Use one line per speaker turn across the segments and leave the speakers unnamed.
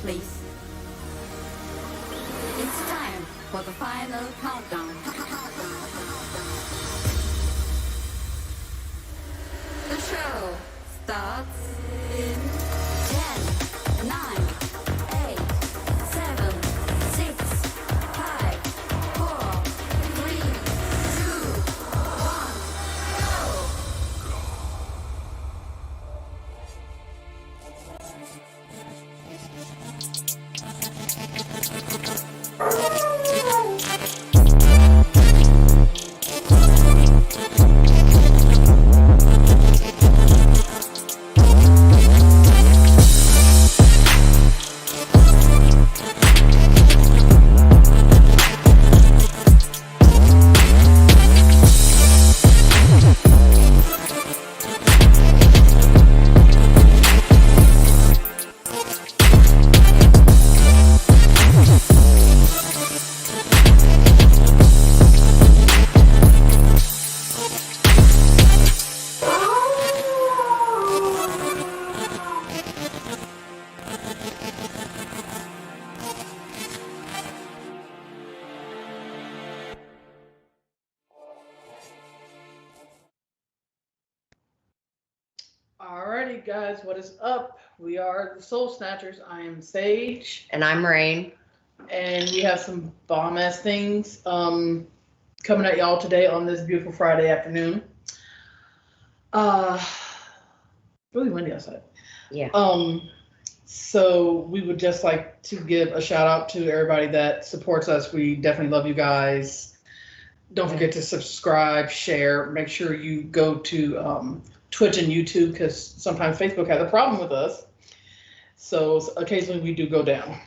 please. It's time for the final countdown. The show starts in 10, 9, 8, 7, 6, 5, 4, 3, 2, 1, go!
Alrighty, guys, what is up? We are the Soul Snatchers. I am Sage,
And I'm Rain.
and we have some bomb ass things coming at y'all today on this beautiful Friday afternoon. Really windy outside.
Yeah.
So we would just like to give a shout out to everybody that supports us. We definitely love you guys. Don't forget to subscribe, share. Make sure you go to Twitch and YouTube, because sometimes Facebook has a problem with us. So occasionally we do go down.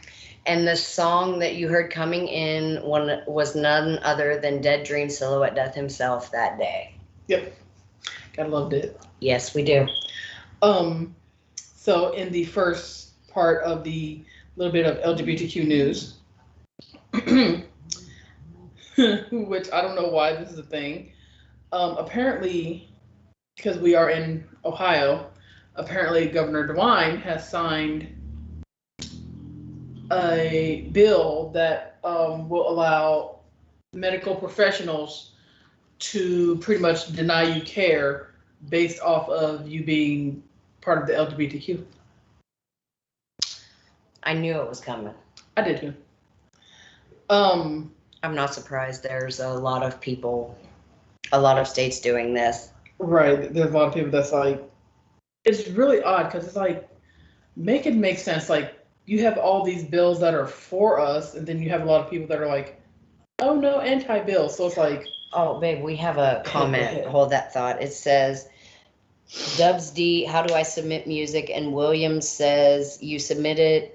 And the song that you heard coming in was none other than Dead Dream Silhouette Death himself that day.
Yep. Gotta loved it.
Yes, we do.
So in the first part of the little bit of LGBTQ news, which I don't know why this is a thing. Apparently, because we are in Ohio, apparently Governor DeWine has signed a bill that will allow medical professionals to pretty much deny you care based off of you being part of the LGBTQ.
I knew it was coming.
I did too.
I'm not surprised. There's a lot of people, a lot of states doing this.
Right. There's a lot of people that's like, it's really odd because it's like, make it make sense. Like, you have all these bills that are for us, and then you have a lot of people that are like, oh no, anti-bill. So it's like,
Oh, babe, we have a comment. Hold that thought. It says, Dubs D, how do I submit music? And Williams says, you submitted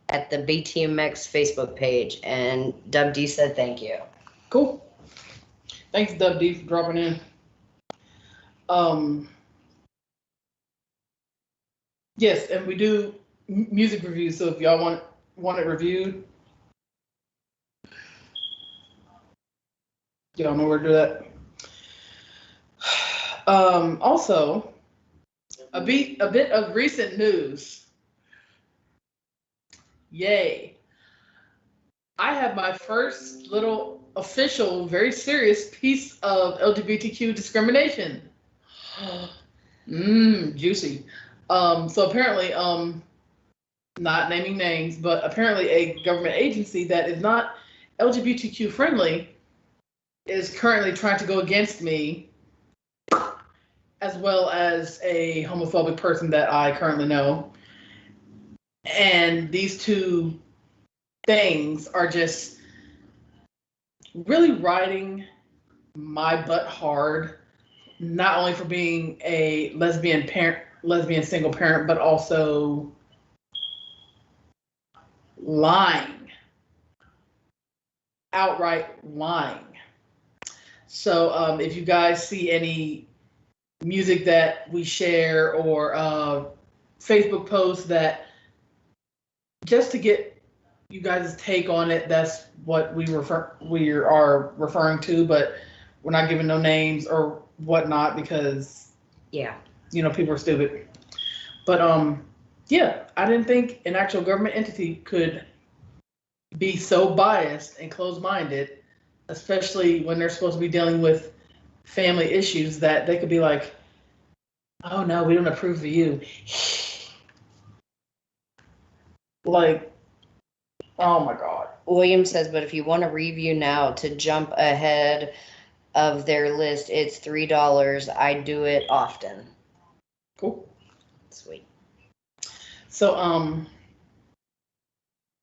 at the BTMX Facebook page. And Dub D said, thank you.
cool. Thanks, Dub D, for dropping in. Yes, and we do music reviews. So if y'all want it reviewed, y'all know where to do that. Also, a bit of recent news. Yay! I have my first little official, very serious piece of LGBTQ discrimination. Juicy. So apparently, not naming names, but apparently a government agency that is not LGBTQ friendly is currently trying to go against me, as well as a homophobic person that I currently know. And these two things are just really riding my butt hard, not only for being a lesbian single parent, but also lying, outright lying. So if you guys see any music that we share or Facebook posts that, just to get you guys' take on it, that's what we are referring to, but we're not giving no names or whatnot because
Yeah.
people are stupid. But Yeah, I didn't think an actual government entity could be so biased and closed-minded, especially when they're supposed to be dealing with family issues, that they could be like, oh no, we don't approve of you. Like, oh my God.
William says, but if you want a review now to jump ahead of their list, it's $3. I do it often.
Cool.
Sweet.
So,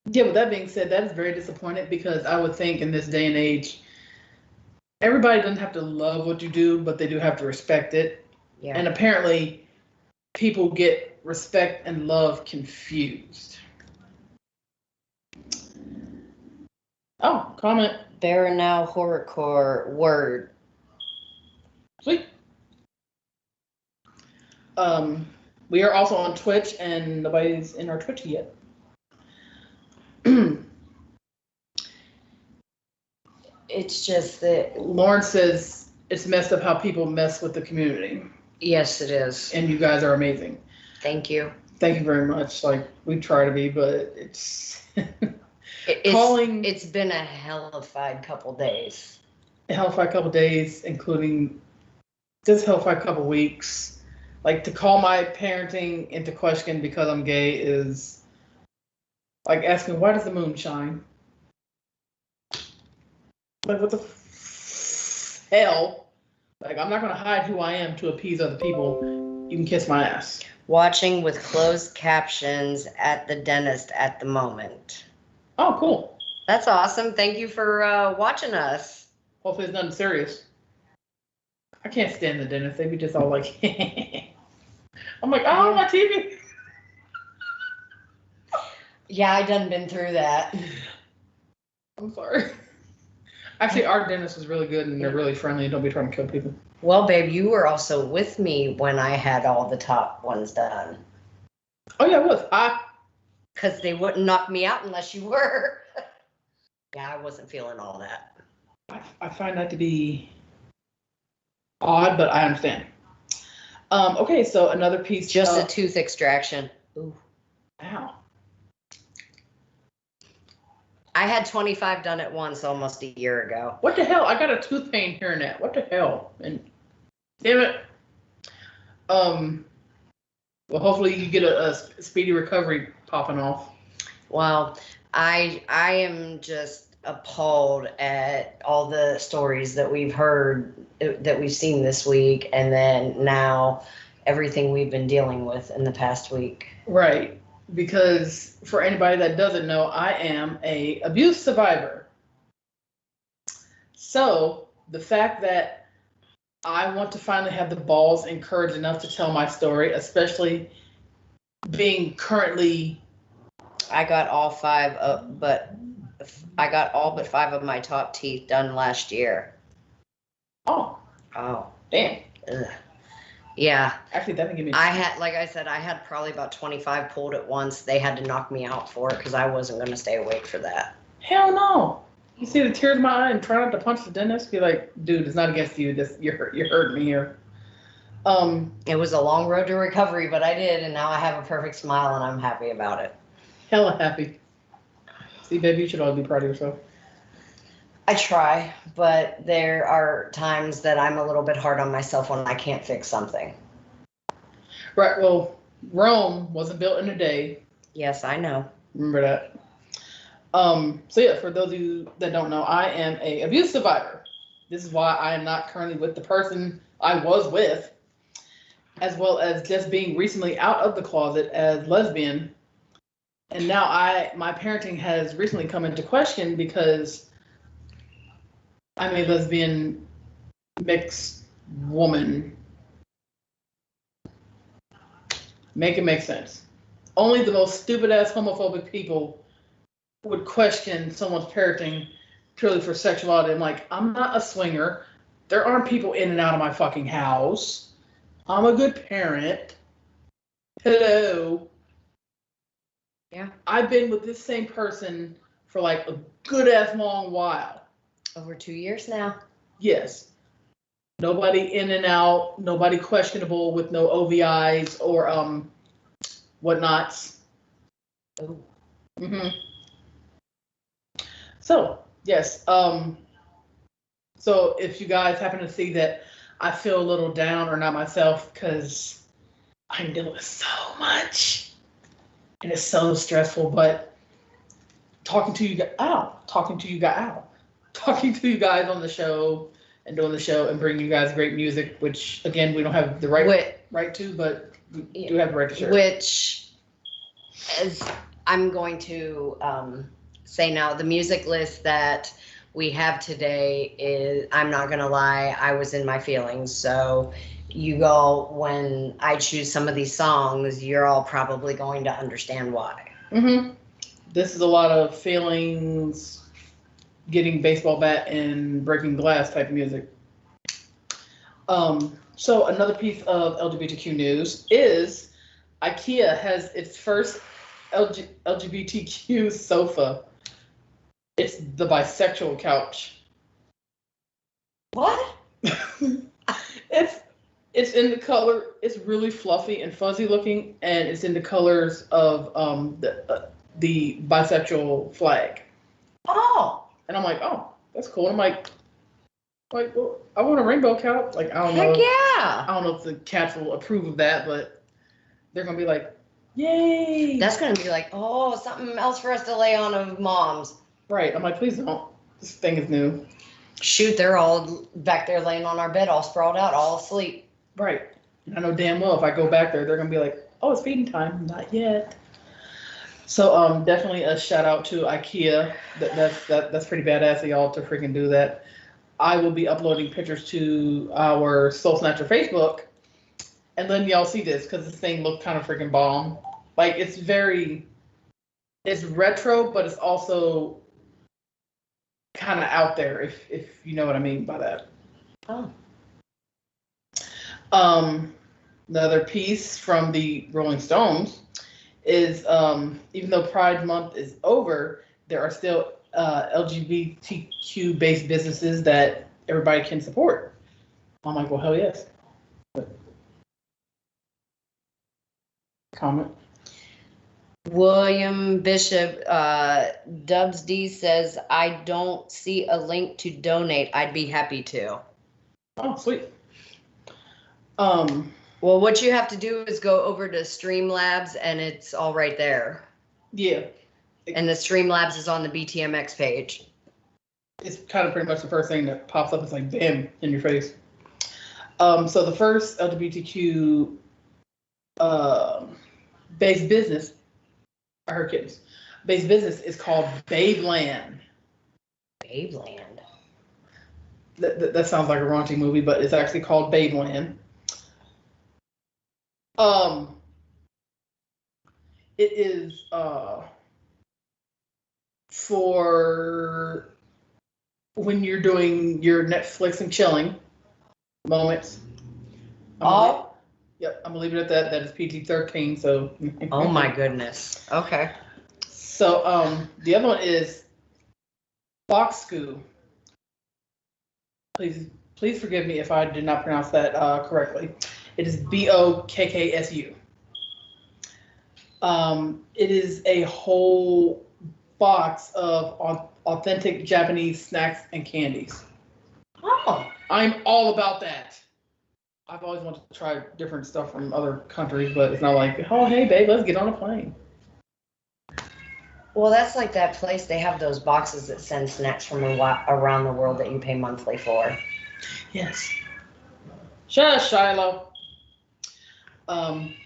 yeah, with that being said, that is very disappointing, because I would think in this day and age, everybody doesn't have to love what you do, but they do have to respect it.
Yeah.
And apparently people get respect and love confused. Oh, comment.
Baranau Horrorcore word.
Sweet. We are also on Twitch, and nobody's in our Twitch yet.
It's just that
Lauren says it's messed up how people mess with the community.
yes, it is.
And you guys are amazing.
Thank you.
Thank you very much. Like, we try to be, but it's
It's been a hellified couple days.
a hellified couple days, including just hellified couple weeks. Like, to call my parenting into question because I'm gay is like asking, why does the moon shine? Like, what the hell? Like, I'm not going to hide who I am to appease other people. You can kiss my ass.
Watching with closed captions at the dentist at the moment.
Oh, cool.
That's awesome. Thank you for watching us.
Hopefully it's nothing serious. I can't stand the dentist. They be just all like, I'm like, oh, my TV.
Yeah, I done been through that.
I'm sorry. Actually, our dentist is really good, and they're really friendly, and don't be trying to kill people.
Well, babe, you were also with me when I had all the top ones done.
Oh, yeah, I was.
Because they wouldn't knock me out unless you were. Yeah, I wasn't feeling all that.
I find that to be odd, but I understand. Okay, so another piece.
Just a tooth extraction. Ooh.
Ow. I
I had 25 done at once almost a year ago.
What the hell? I got a tooth pain hearing that. What the hell? And damn it. Well, hopefully you get a speedy recovery popping off.
Well, I am just appalled at all the stories that we've heard, that we've seen this week, and then now everything we've been dealing with in the past week.
Right. Because for anybody that doesn't know, I am a abuse survivor. So the fact that I want to finally have the balls and courage enough to tell my story, especially being currently.
I got all but 5 of my top teeth done last year.
Oh, damn.
Ugh. Yeah.
Actually, that didn't give me.
Like I said, I had probably about 25 pulled at once. They had to knock me out for it because I wasn't going to stay awake for that.
Hell no. You see the tears in my eye and try not to punch the dentist? Be like, dude, it's not against you. You're hurting me here.
It was a long road to recovery, but I did, and now I have a perfect smile, and I'm happy about it.
Hella happy. See, baby, you should always be proud of yourself.
I try, but there are times that I'm a little bit hard on myself when I can't fix something.
Right. Well, Rome wasn't built in a day.
Yes, I know.
Remember that. So yeah, for those of you that don't know, I am a abuse survivor. This is why I am not currently with the person I was with, as well as just being recently out of the closet as lesbian. And now my parenting has recently come into question because I'm a lesbian mixed woman. Make it make sense. Only the most stupid ass homophobic people would question someone's parenting purely for sexuality. I'm like, I'm not a swinger. There aren't people in and out of my fucking house. I'm a good parent. Hello.
Yeah.
I've been with this same person for like a good ass long while.
Over 2 years now.
Yes. Nobody in and out, nobody questionable with no OVIs or whatnots.
Oh.
hmm So yes, so if you guys happen to see that I feel a little down or not myself because I'm dealing with so much and it's so stressful, but talking to you guys, talking to you guys on the show and doing the show and bringing you guys great music, which again we don't have the right to, but we do have the right to share.
Which, as I'm going to say now, the music list that we have today is, I'm not gonna lie, I was in my feelings. So you all, when I choose some of these songs, you're all probably going to understand why.
This is a lot of feelings, getting baseball bat and breaking glass type music. So another piece of LGBTQ news is IKEA has its first LGBTQ sofa. It's the bisexual couch.
What?
It's in the color. It's really fluffy and fuzzy looking, and it's in the colors of the bisexual flag.
Oh.
And I'm like, oh, that's cool. And I'm like, well, I want a rainbow couch. Like, I don't
Heck
know.
yeah.
I don't know if the cats will approve of that, but they're gonna be like, yay.
That's gonna be like, oh, something else for us to lay on of moms.
Right. I'm like, please don't. This thing is new.
Shoot, they're all back there laying on our bed, all sprawled out, all asleep.
Right. And I know damn well if I go back there, they're gonna be like, oh, it's feeding time. Not yet. So definitely a shout out to IKEA. That's pretty badass of y'all to freaking do that. I will be uploading pictures to our Soul Snatcher Facebook and letting y'all see this because this thing looked kind of freaking bomb. Like it's retro, but it's also kind of out there, if you know what I mean by that.
Oh.
Another piece from the Rolling Stones is even though Pride Month is over, there are still LGBTQ based businesses that everybody can support. I'm like, well, hell yes. Comment.
William Bishop, Dubs D says, I don't see a link to donate. I'd be happy to.
Oh, sweet.
Well, what you have to do is go over to Streamlabs and it's all right there.
Yeah.
And the Streamlabs is on the BTMX page.
It's kind of pretty much the first thing that pops up. It's like, bam, in your face. So the first LGBTQ based business, I heard kittens, based business is called Babeland.
Babeland.
That sounds like a raunchy movie, but it's actually called Babeland. It is for when you're doing your Netflix and chilling moments. Yep, I'm gonna leave it at that. That is PG-13. So.
Oh my goodness. Okay.
So the other one is Boxku. Please forgive me if I did not pronounce that correctly. It is BOKKSU. It is a whole box of authentic Japanese snacks and candies.
Oh.
I'm all about that. I've always wanted to try different stuff from other countries, but it's not like, oh, hey, babe, let's get on a plane.
Well, that's like that place. They have those boxes that send snacks from around the world that you pay monthly for.
Yes. Shush, Shiloh.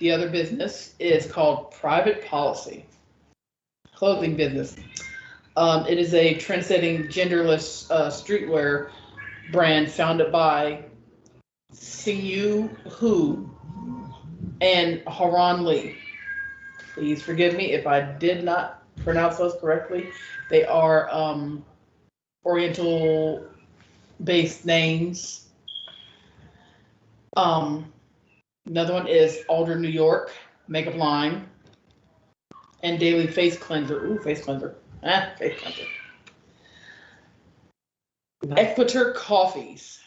The other business is called Private Policy. Clothing business. It is a trend-setting genderless streetwear brand founded by Singyu Hu and Haran Lee. Please forgive me if I did not pronounce those correctly. They are Oriental-based names. Another one is Alder, New York, makeup line, and daily face cleanser. Ooh, face cleanser. Face cleanser. Equator Coffees.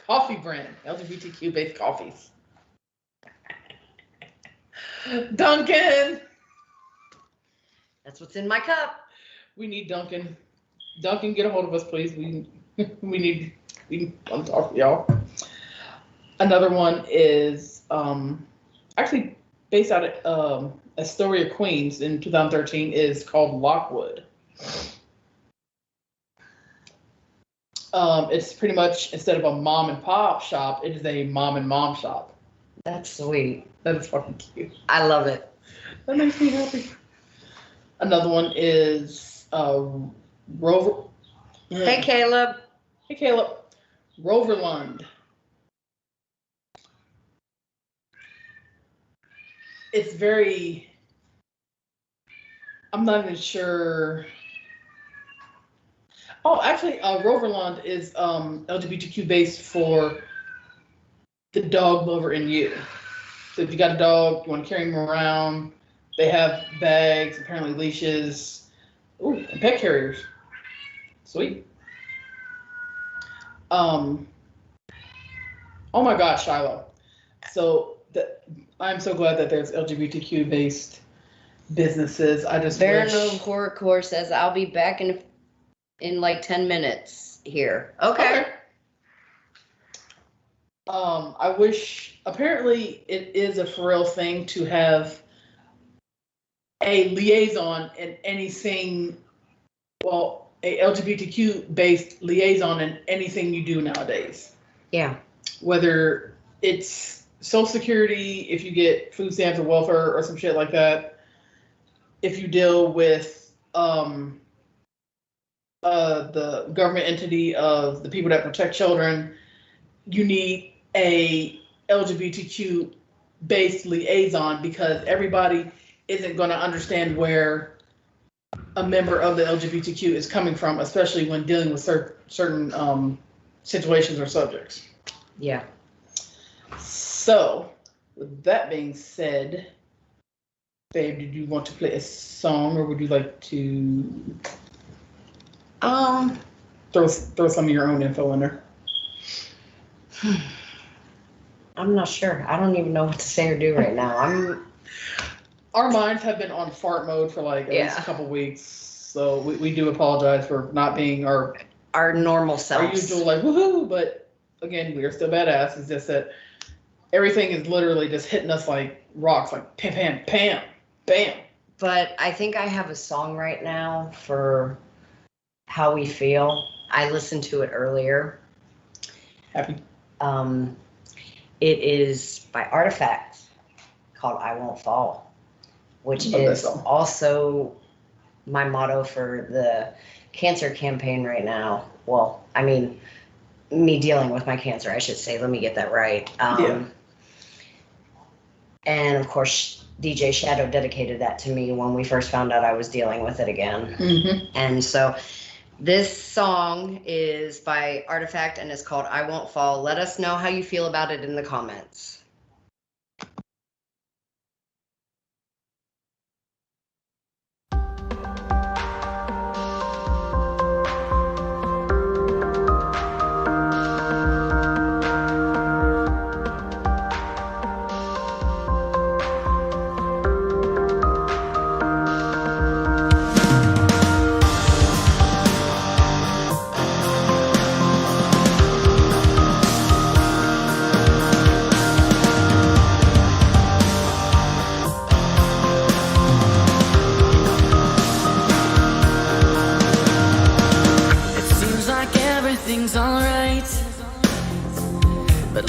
Coffee brand, LGBTQ based coffees. Duncan.
That's what's in my cup.
We need Duncan. Duncan, get a hold of us, please. I'm talking, y'all. Another one is actually based out of Astoria, Queens in 2013 is called Lockwood. It's pretty much, instead of a mom and pop shop, it is a mom and mom shop.
That's sweet.
That is fucking cute.
I love it.
That makes me happy. Another one is Rover.
Hey, Caleb.
Hey, Caleb. Roverlund. It's very, I'm not even sure. Oh, actually, Roverlund is LGBTQ based for the dog lover in you. So if you got a dog, you want to carry him around, they have bags, apparently leashes, ooh, and pet carriers. Sweet. Oh my God, Shiloh. So I'm so glad that there's LGBTQ based businesses. I just
Verano Horrorcore says I'll be back in like 10 minutes here. Okay.
I wish, apparently it is a for real thing to have a liaison in anything, well, a LGBTQ based liaison in anything you do nowadays.
Yeah.
Whether it's Social Security, if you get food stamps or welfare or some shit like that, if you deal with the government entity of the people that protect children, you need a LGBTQ based liaison, because everybody isn't going to understand where a member of the LGBTQ is coming from, especially when dealing with certain situations or subjects.
Yeah.
So, with that being said, babe, did you want to play a song, or would you like to throw some of your own info in there?
I'm not sure. I don't even know what to say or do right now.
Our minds have been on fart mode for like at least a couple weeks, so we do apologize for not being our
normal selves.
Our usual like woohoo, but again, we are still badass. It's just that everything is literally just hitting us like rocks, like pam, pam, pam, bam. But
I think I have a song right now for how we feel. I listened to it earlier.
Happy.
It is by Artifact called I Won't Fall, which is also my motto for the cancer campaign right now. Well, I mean, me dealing with my cancer, I should say. Let me get that right. And of course, DJ Shadow dedicated that to me when we first found out I was dealing with it again. Mm-hmm. And so this song is by Artifact and it's called I Won't Fall. Let us know how you feel about it in the comments.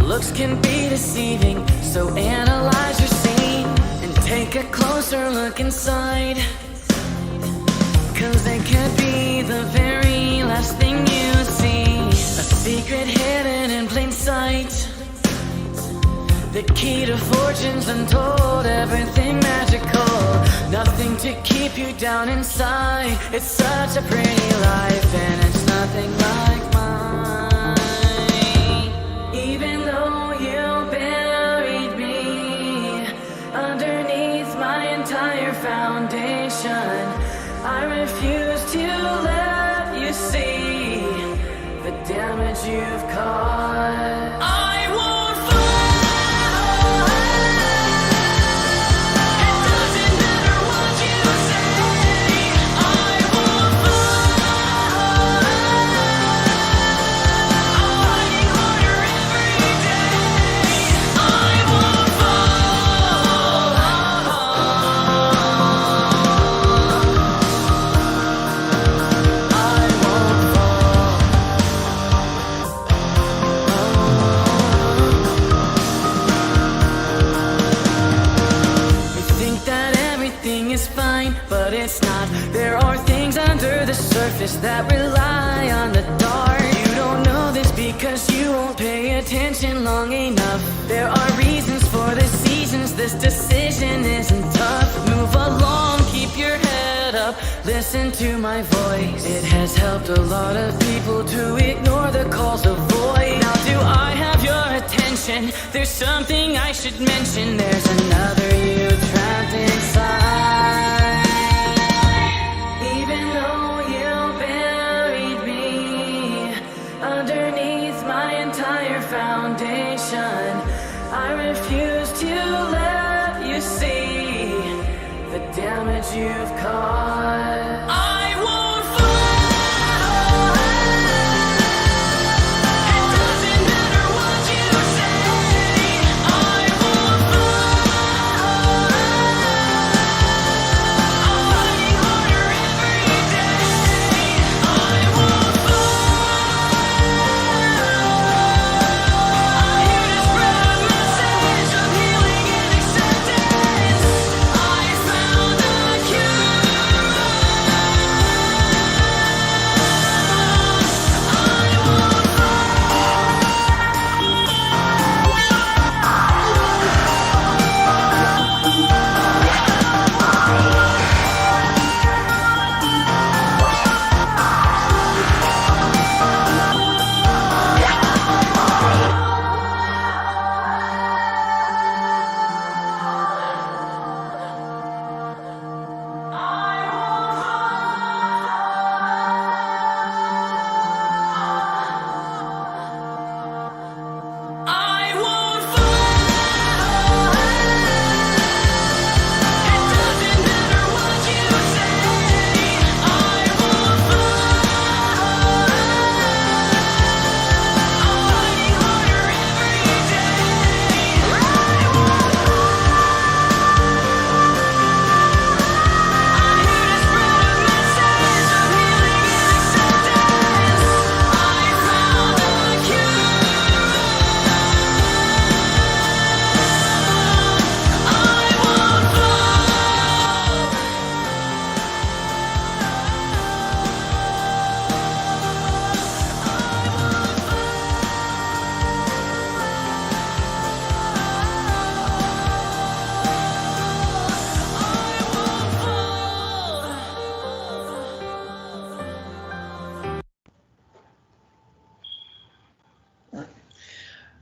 Looks can be deceiving, so analyze your scene and take a closer look inside. Cause they could be the very last thing you see. A secret hidden in plain sight. The key to fortunes untold, everything magical. Nothing to keep you down inside. It's such a pretty life and it's nothing like mine. Even though you buried me underneath my entire foundation, I refuse to let you see the damage you've caused. I won't fall. but it's not. There are things under the surface that rely on the dark. You don't know this because you won't pay attention long enough. There are reasons for the seasons, this decision isn't tough. Move along, keep your head up, listen to my voice. It has helped a lot of people to ignore the calls of void. Now do I have your attention? There's something I should mention. There's another you trapped inside. Even though you buried me underneath my entire foundation, I refuse to let you see the damage you've caused. I won't fall. It doesn't matter what you say. I won't fall. I'm fighting harder every day. I won't fall. I'm here to spread a message of healing and acceptance. I found a cure. I won't fall. It doesn't matter what you say. I won't fall. I'm fighting harder every day. I won't fall. I'm here to spread a message of healing and acceptance. I found a cure.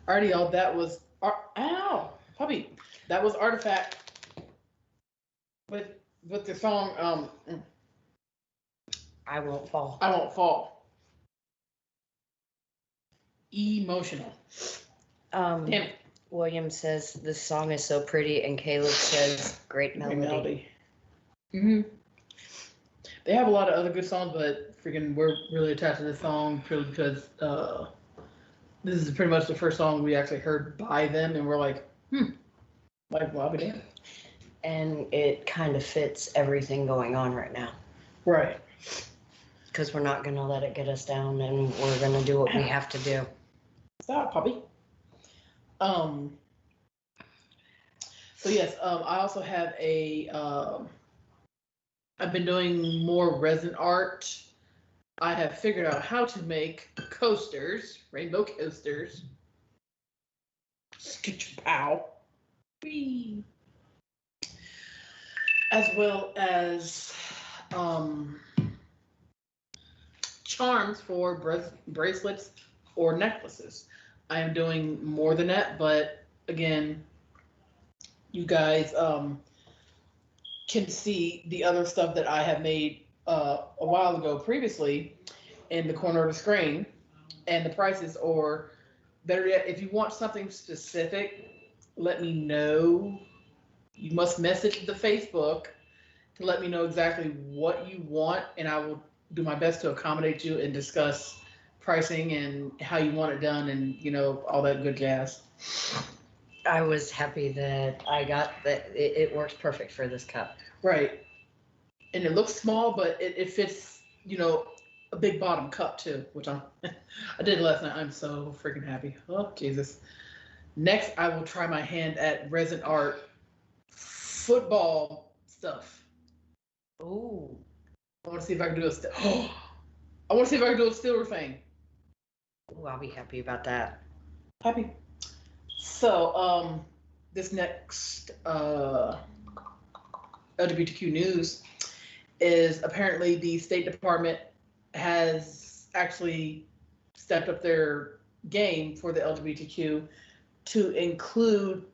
Alrighty, y'all. That was ow, puppy. That was Artifact with the song
I won't fall.
I Won't Fall. Emotional. Damn it.
William says this song is so pretty, and Caleb says great melody.
Mm-hmm. They have a lot of other good songs, but freaking we're really attached to this song purely because this is pretty much the first song we actually heard by them, and we're like, like, well, I'll be damned.
And it kind of fits everything going on right now.
Right.
Because we're not going to let it get us down, and we're going to do what we have to do.
Stop, puppy. So yes, I also have I've been doing more resin art. I have figured out how to make coasters, rainbow coasters. Skitch-pow. Whee. As well as charms for bracelets or necklaces. I am doing more than that, but again, you guys can see the other stuff that I have made a while ago previously in the corner of the screen, and the prices, or better yet, if you want something specific, let me know. You must message the Facebook to let me know exactly what you want, and I will do my best to accommodate you and discuss pricing and how you want it done, and all that good jazz.
I was happy that I got that. It works perfect for this cup.
Right. And it looks small, but it fits, a big bottom cup too, which I did last night. I'm so freaking happy. Oh, Jesus. Next, I will try my hand at resin art football stuff.
Ooh.
I want to see if I can do I want to see if I can do a Steeler thing.
Ooh, I'll be happy about that.
Happy. So, this next LGBTQ news is apparently the State Department has actually stepped up their game for the LGBTQ to include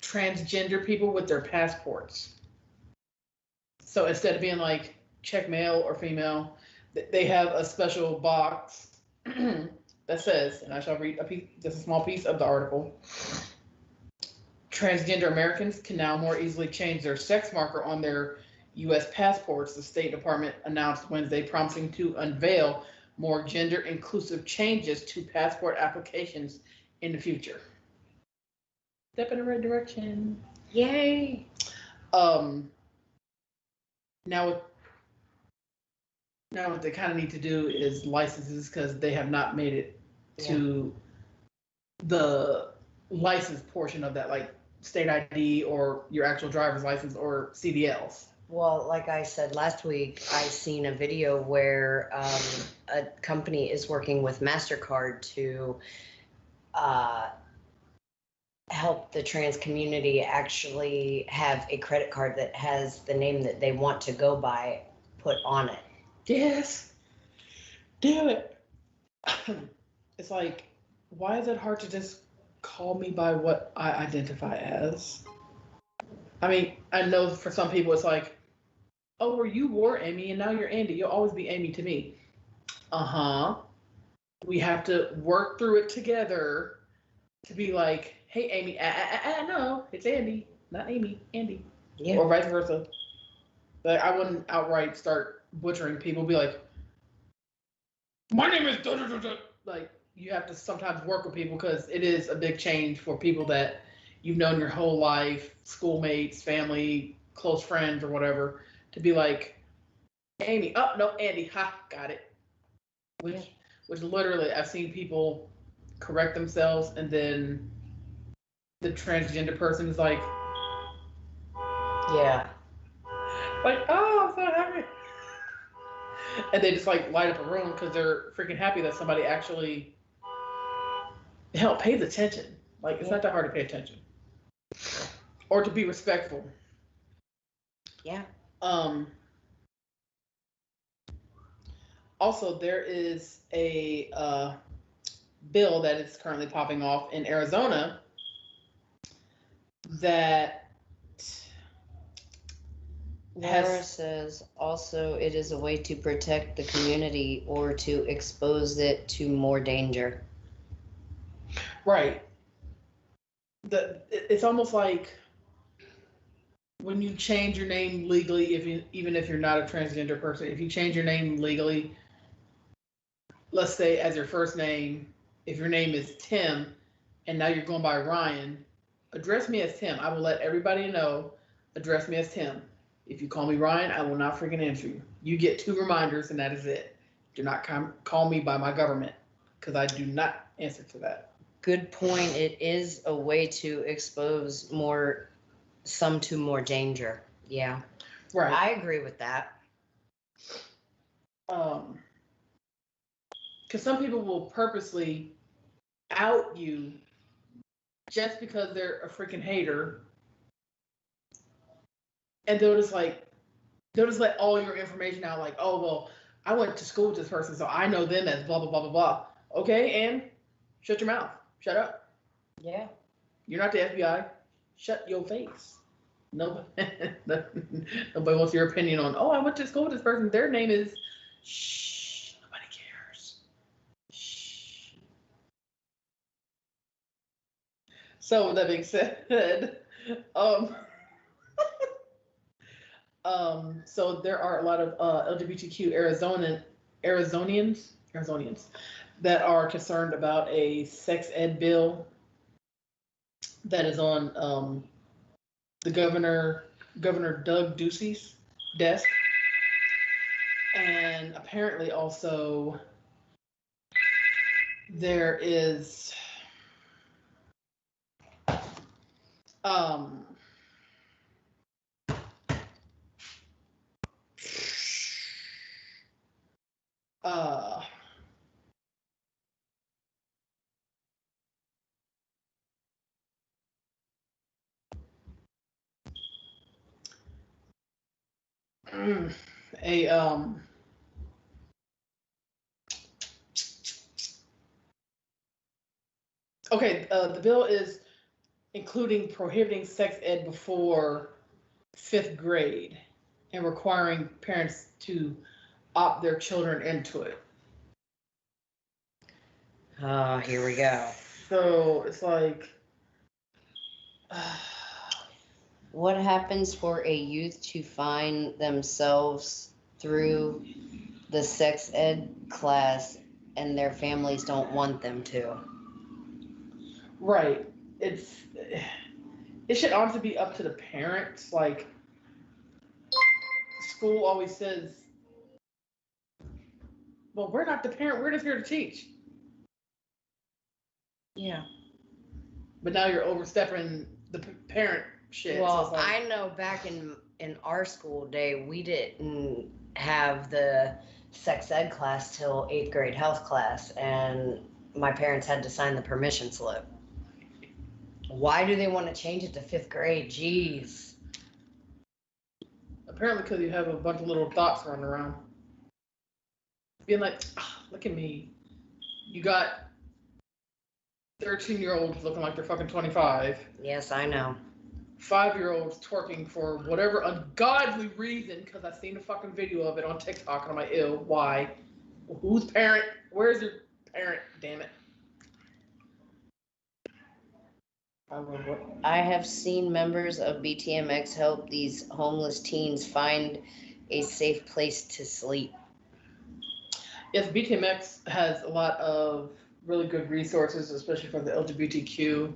transgender people with their passports. So instead of being like check male or female, they have a special box that says, and I shall read just a small piece of the article. Transgender Americans can now more easily change their sex marker on their U.S. passports, the State Department announced Wednesday, promising to unveil more gender-inclusive changes to passport applications in the future. Step in the right direction.
Yay!
Now what they kind of need to do is licenses, because they have not made it to the license portion of that, like state ID or your actual driver's license or CDLs.
Well, like I said last week, I seen a video where a company is working with MasterCard to help the trans community actually have a credit card that has the name that they want to go by put on it.
Yes. Damn it. It's like, why is it hard to just call me by what I identify as? I mean, I know for some people it's like, oh, well, you were Amy and now you're Andy. You'll always be Amy to me. Uh-huh. We have to work through it together to be like, hey, Amy, no, it's Andy, not Amy, Andy.
Yeah.
Or vice versa. But I wouldn't outright start butchering people, be like, my name is da da da da. Like, you have to sometimes work with people because it is a big change for people that you've known your whole life, schoolmates, family, close friends, or whatever, to be like, Amy, oh, no, Andy, ha, got it. Which literally, I've seen people correct themselves, and then the transgender person is like,
Yeah.
like, oh, I'm so happy. And they just like light up a room because they're freaking happy that somebody actually pays attention. Like, it's not that hard to pay attention. Or to be respectful.
Yeah.
Also, there is a bill that is currently popping off in Arizona that
Laura says also it is a way to protect the community or to expose it to more danger.
Right. It's almost like when you change your name legally, even if you're not a transgender person, if you change your name legally, let's say as your first name, if your name is Tim and now you're going by Ryan, address me as Tim. I will let everybody know, address me as Tim. If you call me Ryan, I will not freaking answer you. You get 2 reminders and that is it. Do not call me by my government, because I do not answer to that.
Good point. It is a way to expose some to more danger. Yeah.
Right.
I agree with that.
Because some people will purposely out you just because they're a freaking hater, and they'll just let all your information out, like, oh, well, I went to school with this person, so I know them as blah blah blah blah blah. Okay, and shut your mouth. Shut up.
Yeah.
You're not the FBI. Shut your face. Nobody wants your opinion on, oh, I went to school with this person. Their name is, shh, nobody cares. Shh. So with that being said, so there are a lot of LGBTQ Arizonians that are concerned about a sex ed bill that is on the Governor Doug Ducey's desk, and apparently also there is a okay, the bill is including prohibiting sex ed before 5th grade and requiring parents to opt their children into it.
Oh, here we go.
So it's like,
what happens for a youth to find themselves through the sex ed class and their families don't want them to?
right. It should honestly be up to the parents. Like, school always says, well, we're not the parent, we're just here to teach.
Yeah.
But now you're overstepping the parent shit.
Well,
so it's like,
I know back in our school day, we didn't have the sex ed class till 8th grade health class, and my parents had to sign the permission slip. Why do they want to change it to 5th grade? Jeez.
apparently because you have a bunch of little thoughts running around. Being like, look at me. You got 13-year-olds looking like they're fucking 25.
Yes, I know.
5-year-olds twerking for whatever ungodly reason, because I've seen a fucking video of it on TikTok and I'm like, ew, why? Whose parent? Where's your parent? Damn it.
I have seen members of BTMX help these homeless teens find a safe place to sleep.
Yes, BTMX has a lot of really good resources, especially for the LGBTQ.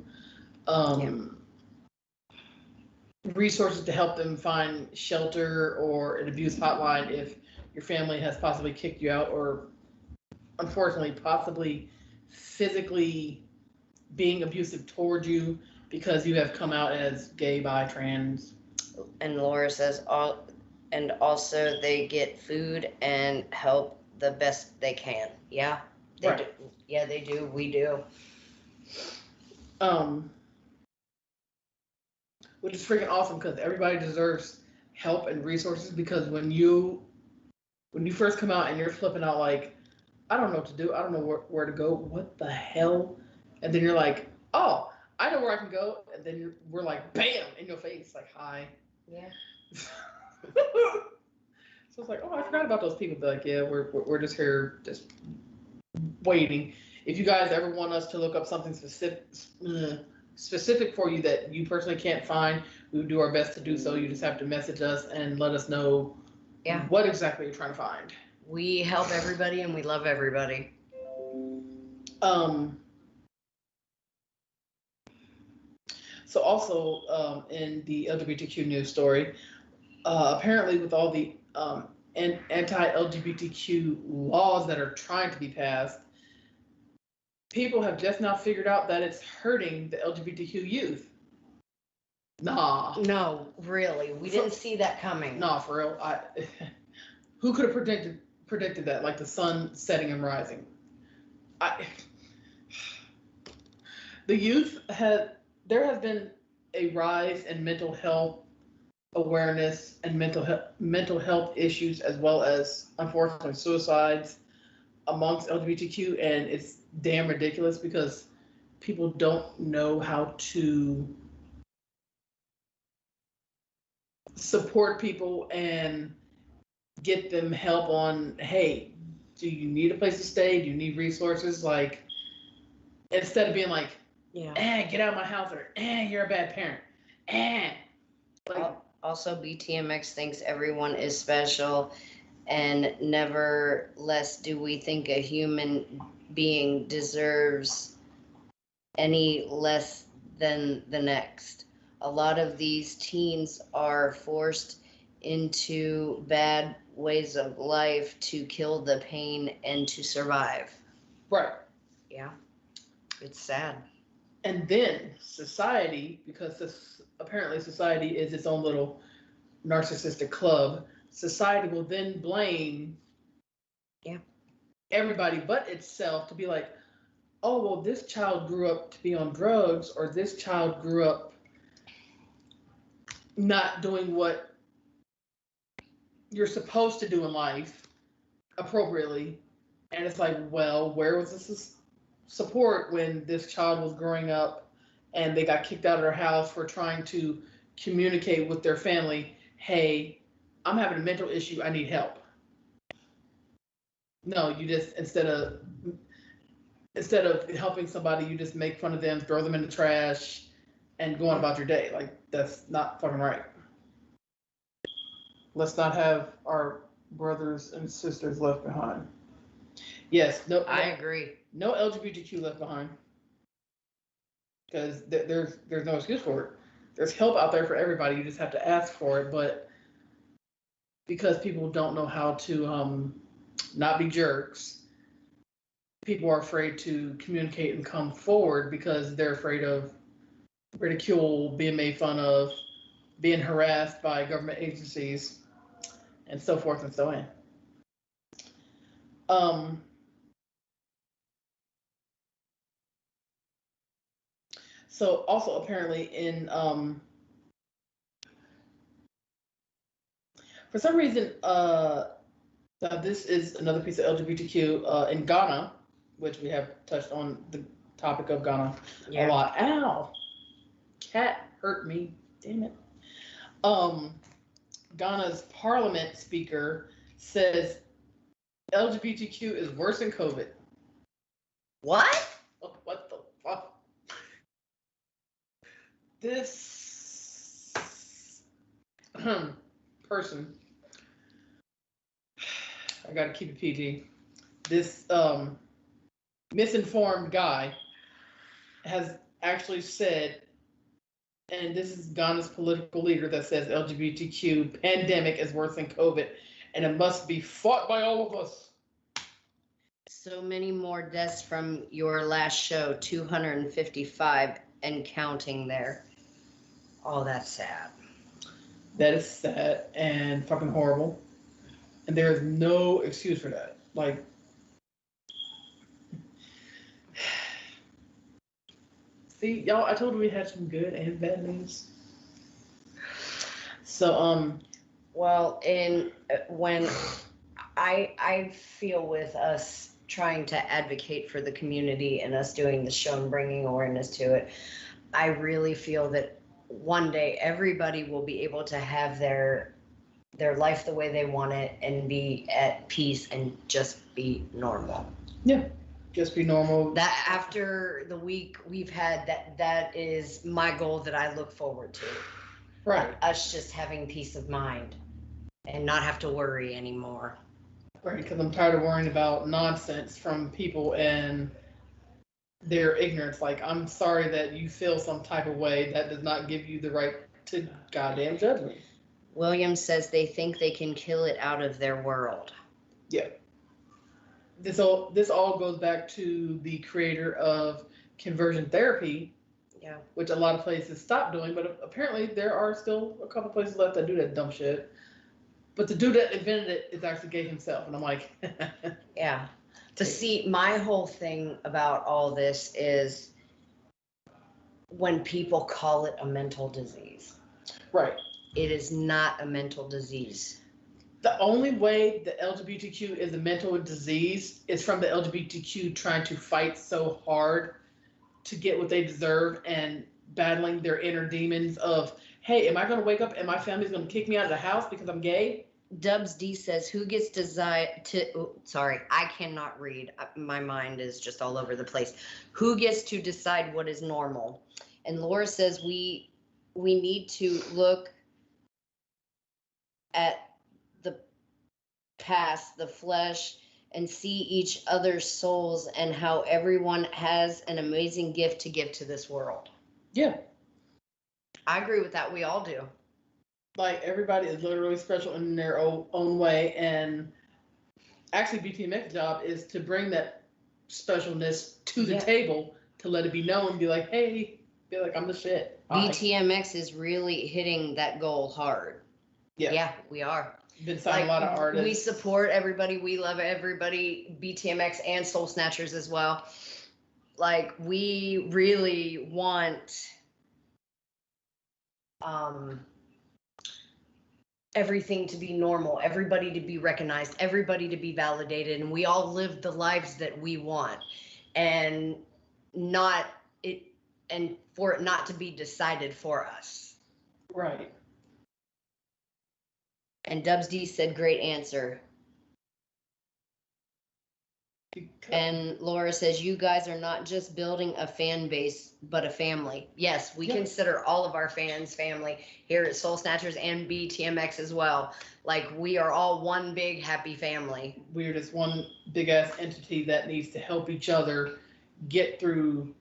Resources to help them find shelter or an abuse hotline if your family has possibly kicked you out or, unfortunately, possibly physically being abusive toward you because you have come out as gay, bi, trans.
And Laura says, and also they get food and help the best they can. Yeah, they
Right.
do. Yeah, they do. We do.
Which is freaking awesome because everybody deserves help and resources, because when you first come out and you're flipping out like, I don't know what to do, I don't know where to go, what the hell? And then you're like, oh, I know where I can go, and then we're like, bam, in your face, like, hi.
Yeah.
So it's like, oh, I forgot about those people. But like, yeah, we're just here, just waiting. If you guys ever want us to look up something specific for you that you personally can't find, we would do our best to do so. You just have to message us and let us know what exactly you're trying to find.
We help everybody and we love everybody.
So also in the LGBTQ news story, apparently with all the anti-LGBTQ laws that are trying to be passed, people have just now figured out that it's hurting the LGBTQ youth. Nah.
No, really. We didn't see that coming.
Nah, for real. Who could have predicted that? Like the sun setting and rising. The youth there has been a rise in mental health awareness and mental health issues, as well as, unfortunately, suicides amongst LGBTQ, and it's damn ridiculous because people don't know how to support people and get them help on, hey, do you need a place to stay? Do you need resources? Like, instead of being like, get out of my house, or you're a bad parent. Like,
also, BTMX thinks everyone is special, and never less do we think a human being deserves any less than the next. A lot of these teens are forced into bad ways of life to kill the pain and to survive.
Right.
Yeah. It's sad.
And then society, because apparently society is its own little narcissistic club, society will then blame everybody but itself to be like, oh, well, this child grew up to be on drugs, or this child grew up not doing what you're supposed to do in life appropriately. And it's like, well, where was this support when this child was growing up and they got kicked out of their house for trying to communicate with their family, hey, I'm having a mental issue, I need help. No, you just, instead of helping somebody, you just make fun of them, throw them in the trash, and go on about your day. Like, that's not fucking right. Let's not have our brothers and sisters left behind. Yes, no,
I agree.
no LGBTQ left behind. Because there's no excuse for it. There's help out there for everybody. You just have to ask for it. But because people don't know how to not be jerks, people are afraid to communicate and come forward because they're afraid of ridicule, being made fun of, being harassed by government agencies, and so forth and so on. So also apparently in for some reason now this is another piece of LGBTQ in Ghana, which we have touched on the topic of Ghana a lot. Ow, cat hurt me, damn it. Ghana's parliament speaker says LGBTQ is worse than COVID.
What?
Oh, what the fuck? This person, I gotta keep it PG. This misinformed guy has actually said, and this is Ghana's political leader that says LGBTQ pandemic is worse than COVID, and it must be fought by all of us.
So many more deaths from your last show, 255 and counting there. Oh, that's sad.
That is sad and fucking horrible. And there is no excuse for that. Like, see, y'all, I told you we had some good and bad news. So,
well, when I feel with us trying to advocate for the community and us doing the show and bringing awareness to it, I really feel that one day everybody will be able to have their life the way they want it and be at peace and just be normal.
Yeah, just be normal.
That after the week we've had, that is my goal that I look forward to.
Right.
Us just having peace of mind and not have to worry anymore.
Right, because I'm tired of worrying about nonsense from people and their ignorance. Like, I'm sorry that you feel some type of way. That does not give you the right to goddamn judge me.
Williams says they think they can kill it out of their world.
Yeah. This all goes back to the creator of conversion therapy.
Yeah. Which
a lot of places stopped doing, but apparently there are still a couple places left that do that dumb shit. But the dude that invented it is actually gay himself, and I'm like,
yeah. To see, my whole thing about all this is when people call it a mental disease.
Right.
It is not a mental disease.
The only way the LGBTQ is a mental disease is from the LGBTQ trying to fight so hard to get what they deserve and battling their inner demons of, hey, am I going to wake up and my family's going to kick me out of the house because I'm gay?
Dubs D says, who gets sorry, I cannot read. My mind is just all over the place. Who gets to decide what is normal? And Laura says, we need to look at the past, the flesh, and see each other's souls and how everyone has an amazing gift to give to this world.
Yeah.
I agree with that. We all do.
Like, everybody is literally special in their own way, and actually BTMX's job is to bring that specialness to the table, to let it be known, be like, hey, be like, I'm the shit.
BTMX is really hitting that goal hard. Yeah, we are.
Been signing a lot of artists.
We support everybody. We love everybody, BTMX and Soul Snatchers as well. Like, we really want everything to be normal, everybody to be recognized, everybody to be validated, and we all live the lives that we want, and not it, and for it not to be decided for us.
Right.
And Dubs D said, great answer. And Laura says, you guys are not just building a fan base, but a family. Yes, we consider all of our fans family here at Soul Snatchers and BTMX as well. Like, we are all one big happy family.
We're just one big ass entity that needs to help each other get through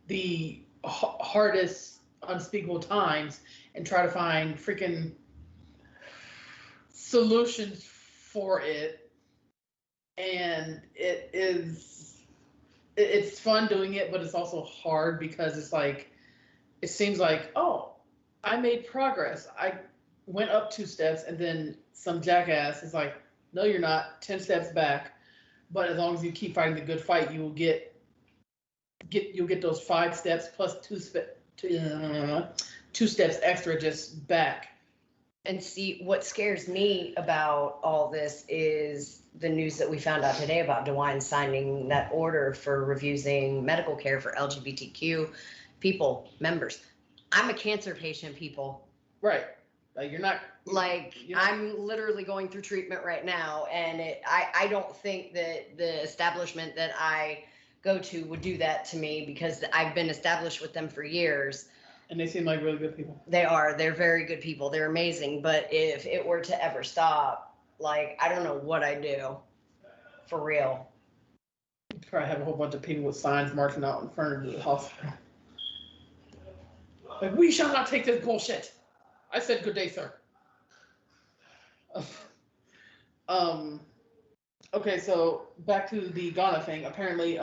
the hardest unspeakable times and try to find freaking solutions for it. And it's fun doing it, but it's also hard because it's like, it seems like, oh, I made progress. I went up 2 steps, and then some jackass is like, no, you're not, 10 steps back. But as long as you keep fighting the good fight, you will get those 5 steps plus 2 steps extra just back.
And see, what scares me about all this is the news that we found out today about DeWine signing that order for refusing medical care for LGBTQ people, members. I'm a cancer patient, people.
Right. Like, you're not.
I'm literally going through treatment right now, and I don't think that the establishment that I go to would do that to me, because I've been established with them for years.
And they seem like really good people.
They're very good people. They're amazing. But if it were to ever stop, like, I don't know what I'd do. For real.
You'd probably have a whole bunch of people with signs marching out in front of the hospital. Like, we shall not take this bullshit. I said good day, sir. Okay, so back to the Ghana thing. Apparently,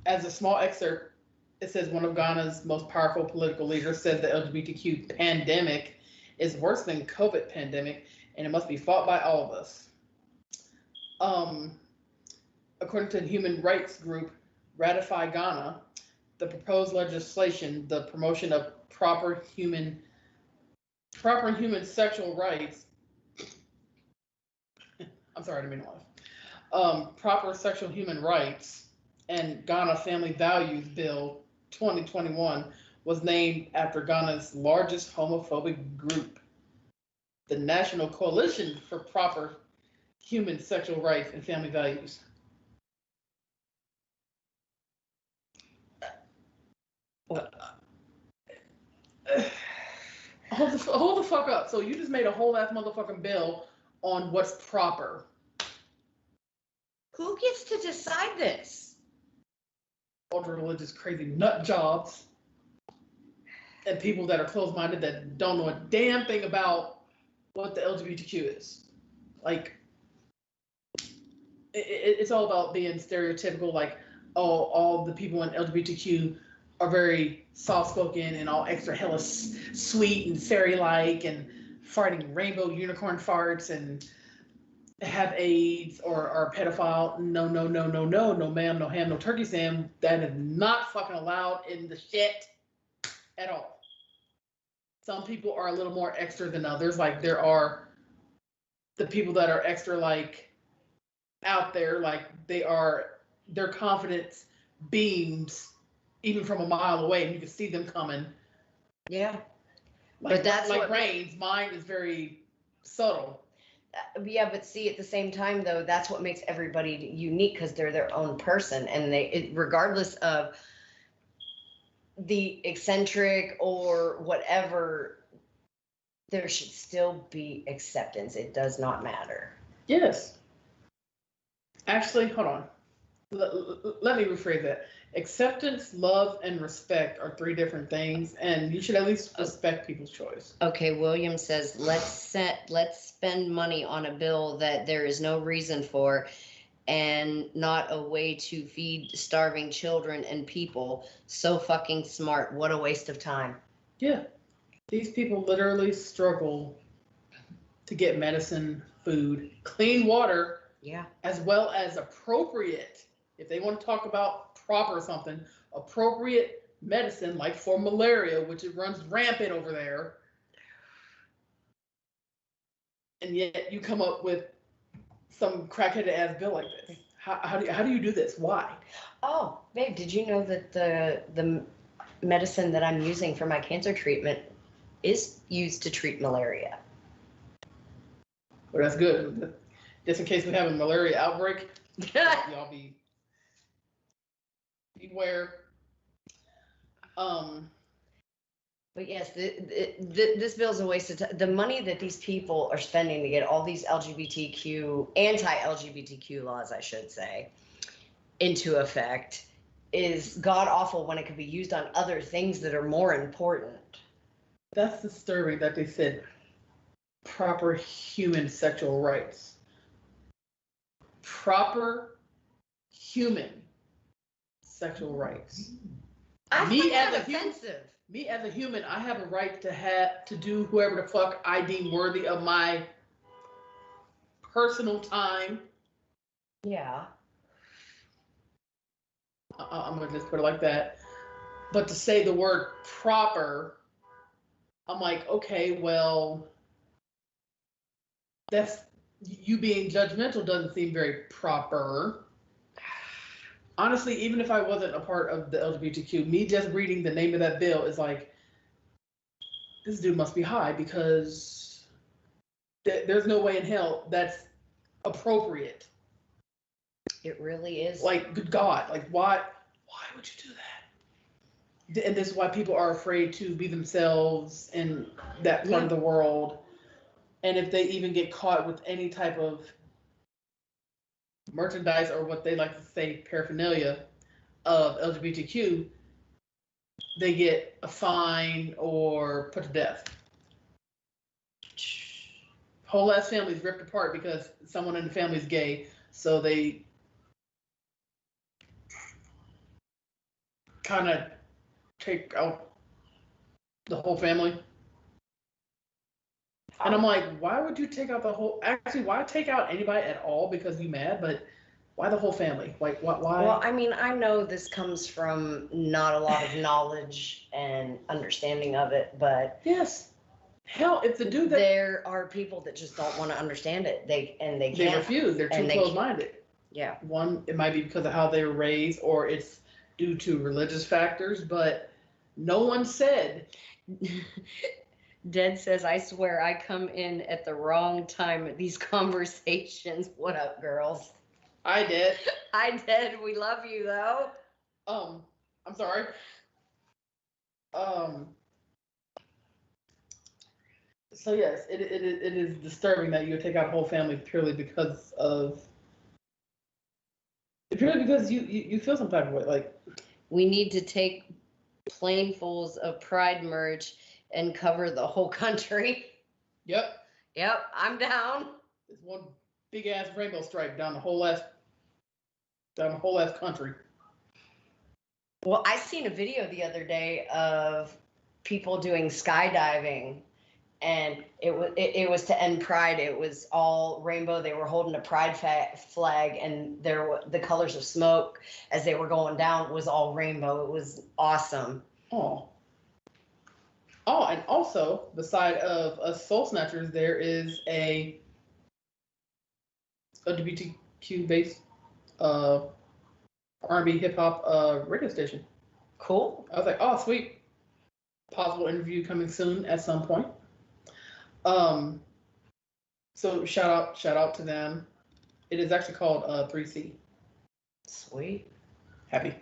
as a small excerpt, it says one of Ghana's most powerful political leaders says the LGBTQ pandemic is worse than COVID pandemic, and it must be fought by all of us. According to the human rights group Ratify Ghana, the proposed legislation, the promotion of proper human sexual rights. I'm sorry, I didn't mean to laugh. Proper sexual human rights and Ghana Family Values Bill 2021 was named after Ghana's largest homophobic group, the National Coalition for Proper Human Sexual Rights and Family Values. Hold the fuck up. So you just made a whole ass motherfucking bill on what's proper.
Who gets to decide this?
Ultra religious, crazy nut jobs, and people that are closed-minded that don't know a damn thing about what the LGBTQ is. Like, it's all about being stereotypical. Like, oh, all the people in LGBTQ are very soft-spoken and all extra hella sweet and fairy-like and farting rainbow unicorn farts and have AIDS or are a pedophile. No, ma'am, no ham, no turkey, Sam. That is not fucking allowed in the shit at all. Some people are a little more extra than others. Like, there are the people that are extra, like, out there, like, their confidence beams even from a mile away, and you can see them coming.
Yeah.
Like,
but that's
like Rain's. Mine is very subtle.
Yeah, but see, at the same time, though, that's what makes everybody unique, because they're their own person, and regardless of the eccentric or whatever, there should still be acceptance. It does not matter.
Yes. Actually, hold on. Let me rephrase that. Acceptance, love, and respect are 3 different things, and you should at least respect people's choice.
Okay, William says, let's spend money on a bill that there is no reason for, and not a way to feed starving children and people. So fucking smart. What a waste of time.
Yeah. These people literally struggle to get medicine, food, clean water,
yeah,
as well as appropriate, if they want to talk about proper something, appropriate medicine, like for malaria, which it runs rampant over there. And yet you come up with some crackheaded ass bill like this. How do you do this? Why?
Oh, babe, did you know that the medicine that I'm using for my cancer treatment is used to treat malaria?
Well, that's good. Just in case we have a malaria outbreak, y'all beware.
But yes, this bill is a waste of time. The money that these people are spending to get all these anti-LGBTQ laws, I should say, into effect is god awful when it could be used on other things that are more important.
That's disturbing that they said proper human sexual rights. Proper human sexual rights.
I
Me
find that
as a human-
offensive.
Me as a human, I have a right to do whoever the fuck I deem worthy of my personal time.
Yeah.
I'm gonna just put it like that. But to say the word proper, I'm like, okay, well, that's you being judgmental doesn't seem very proper. Honestly, even if I wasn't a part of the LGBTQ, me just reading the name of that bill is like, this dude must be high because there's no way in hell that's appropriate.
It really is.
Like, good God, like why would you do that? And this is why people are afraid to be themselves in that part of the world. And if they even get caught with any type of merchandise or what they like to say paraphernalia of LGBTQ, they get a fine or put to death. Whole ass families ripped apart because someone in the family is gay, so they kind of take out the whole family. And I'm like, why would you take out the whole? Actually, why take out anybody at all because you mad? But why the whole family? Like, why?
Well, I mean, I know this comes from not a lot of knowledge and understanding of it, but
yes, hell, it's a dude that
there are people that just don't want to understand it. They can't.
refuse. They're too
and they
close-minded.
Yeah.
One, it might be because of how they were raised, or it's due to religious factors. But no one said.
Ded says, I swear I come in at the wrong time at these conversations. What up, girls?
I did.
I did. We love you, though.
I'm sorry. So yes, it is disturbing that you take out a whole family purely because you feel some type of way. Like,
we need to take planefuls of Pride merch and cover the whole country.
Yep,
I'm down.
it's one big ass rainbow stripe down the whole ass country.
Well, I seen a video the other day of people doing skydiving, and it was to end Pride. It was all rainbow. They were holding a Pride flag, and the colors of smoke as they were going down was all rainbow. It was awesome.
Oh, and also beside of us Soul Snatchers, there is a LGBTQ based R&B hip hop radio station.
Cool.
I was like, oh sweet. Possible interview coming soon at some point. So shout out to them. It is actually called 3C.
Sweet.
Happy.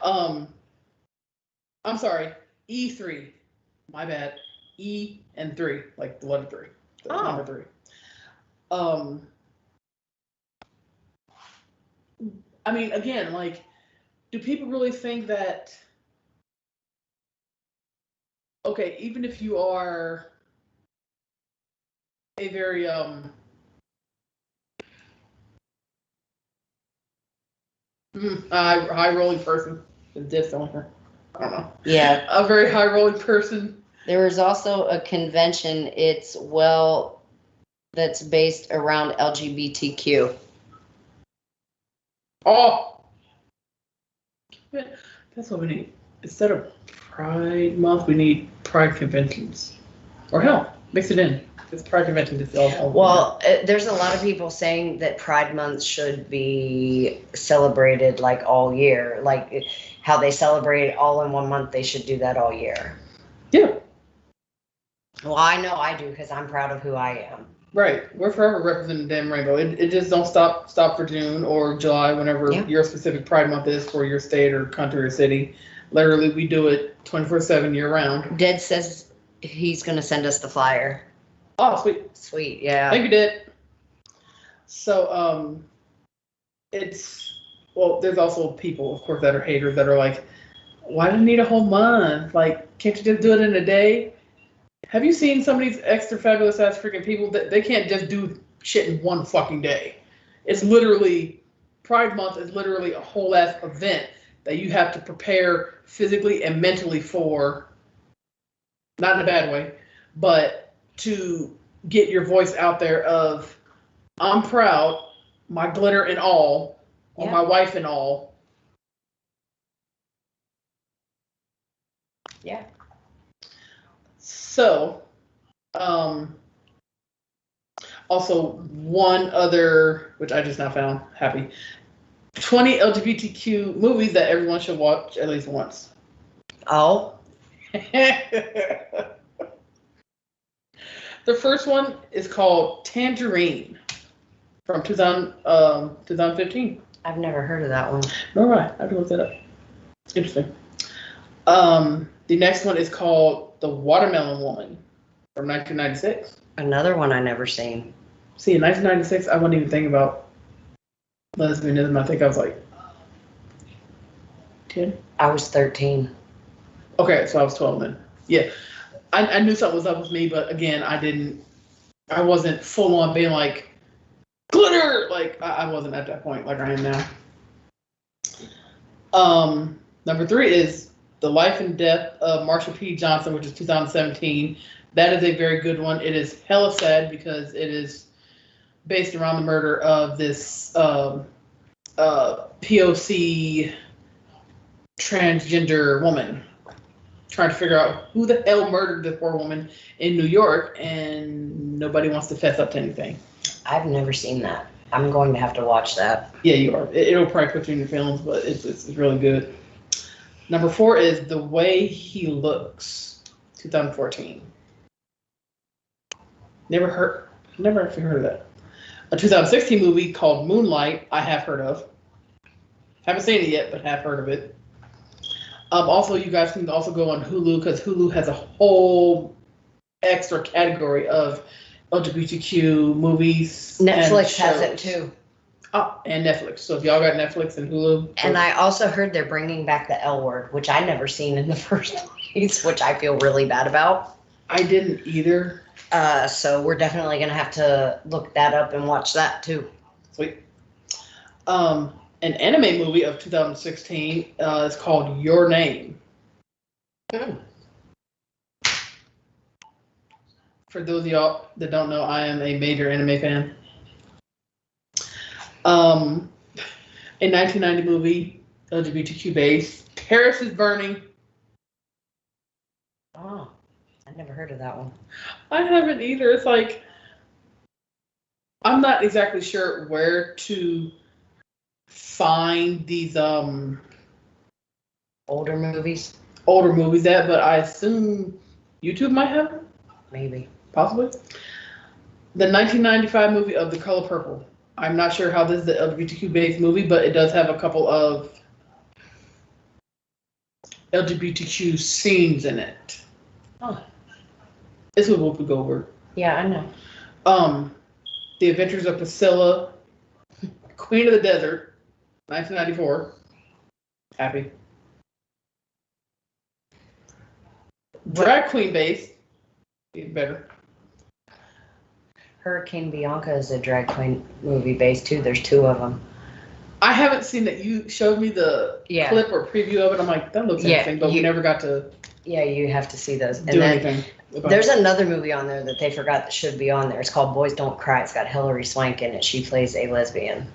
I'm sorry, E3. My bad. E and 3, like the letter 3. The number 3. I mean, again, like, do people really think that, okay, even if you are a very high rolling person, is on her. I don't know.
Yeah.
A very high rolling person.
There was also a convention. That's based around LGBTQ.
Oh, that's what we need. instead of Pride Month, we need Pride conventions. Or hell, mix it in. It's Pride convention. It's all
Well, there's a lot of people saying that Pride Month should be celebrated like all year. Like how they celebrate it all in one month, they should do that all year.
Yeah.
Well, I know I do because I'm proud of who I am.
Right. We're forever representing the damn rainbow. It just don't stop for June or July, whenever your specific Pride Month is for your state or country or city. Literally, we do it 24/7 year round.
Ded says he's going to send us the flyer.
Oh, sweet.
Sweet, yeah.
Thank you, Dad. So, there's also people, of course, that are haters that are like, why do you need a whole month? Like, can't you just do it in a day? Have you seen some of these extra fabulous ass freaking people that they can't just do shit in one fucking day? It's literally, Pride Month is literally a whole ass event that you have to prepare physically and mentally for, not in a bad way, but to get your voice out there of, I'm proud, my glitter and all, or my wife and all.
Yeah.
So, also one other, which I just now found, happy, 20 LGBTQ movies that everyone should watch at least once.
Oh.
The first one is called Tangerine from 2015.
I've never heard of that one.
All right, I have to look that up. Interesting. The next one is called The Watermelon Woman from 1996.
Another one I never seen.
See, in 1996, I wasn't even thinking about lesbianism. I think I was like 10.
I was 13.
Okay, so I was 12 then. Yeah. I knew something was up with me, but again, I wasn't full on being like, glitter! Like, I wasn't at that point like I am now. Number 3 is The Life and Death of Marsha P. Johnson, which is 2017. That is a very good one. It is hella sad because it is based around the murder of this POC transgender woman. Trying to figure out who the hell murdered this poor woman in New York, and nobody wants to fess up to anything.
I've never seen that. I'm going to have to watch that.
Yeah, you are. It'll probably put you in your films, but it's really good. Number 4 is The Way He Looks, 2014. Never actually heard of that. A 2016 movie called Moonlight, I have heard of. Haven't seen it yet, but have heard of it. Also, you guys can also go on Hulu because Hulu has a whole extra category of LGBTQ movies.
Netflix has it too.
Oh, and Netflix. So if y'all got Netflix and Hulu.
And I also heard they're bringing back the L Word, which I never seen in the first place, which I feel really bad about.
I didn't either.
So we're definitely going to have to look that up and watch that too.
Sweet. An anime movie of 2016 is called Your Name. For those of y'all that don't know, I am a major anime fan. A 1990 movie, LGBTQ based. Paris is Burning.
Oh, I never heard of that one.
I haven't either. It's like, I'm not exactly sure where to find these
older movies
at, but I assume YouTube might have them.
Maybe.
Possibly. The 1995 movie of The Color Purple. I'm not sure how this is an LGBTQ based movie, but it does have a couple of LGBTQ scenes in it.
Oh.
It's with Whoopi Goldberg.
Yeah, I know.
The Adventures of Priscilla, Queen of the Desert, 1994. Happy. Drag queen based. Even better.
Hurricane Bianca is a drag queen movie based too. There's 2 of them.
I haven't seen that. You showed me the clip or preview of it. I'm like, that looks interesting, but we never got to.
Yeah, you have to see those.
Do anything.
There's another movie on there that they forgot that should be on there. It's called Boys Don't Cry. It's got Hilary Swank in it. She plays a lesbian.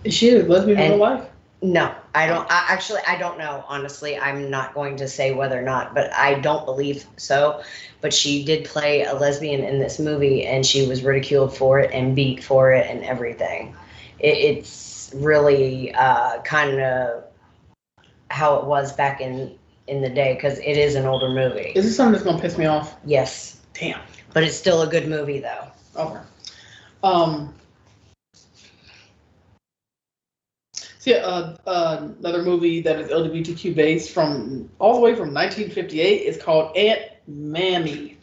Is she a lesbian in real life?
No, I don't know. Honestly, I'm not going to say whether or not, but I don't believe so. But she did play a lesbian in this movie, and she was ridiculed for it and beat for it and everything. It's really kind of how it was back in the day, because it is an older movie.
Is this something that's gonna piss me off?
Yes.
Damn.
But it's still a good movie, though.
Okay. See, another movie that is LGBTQ based from all the way from 1958 is called Aunt Mammy.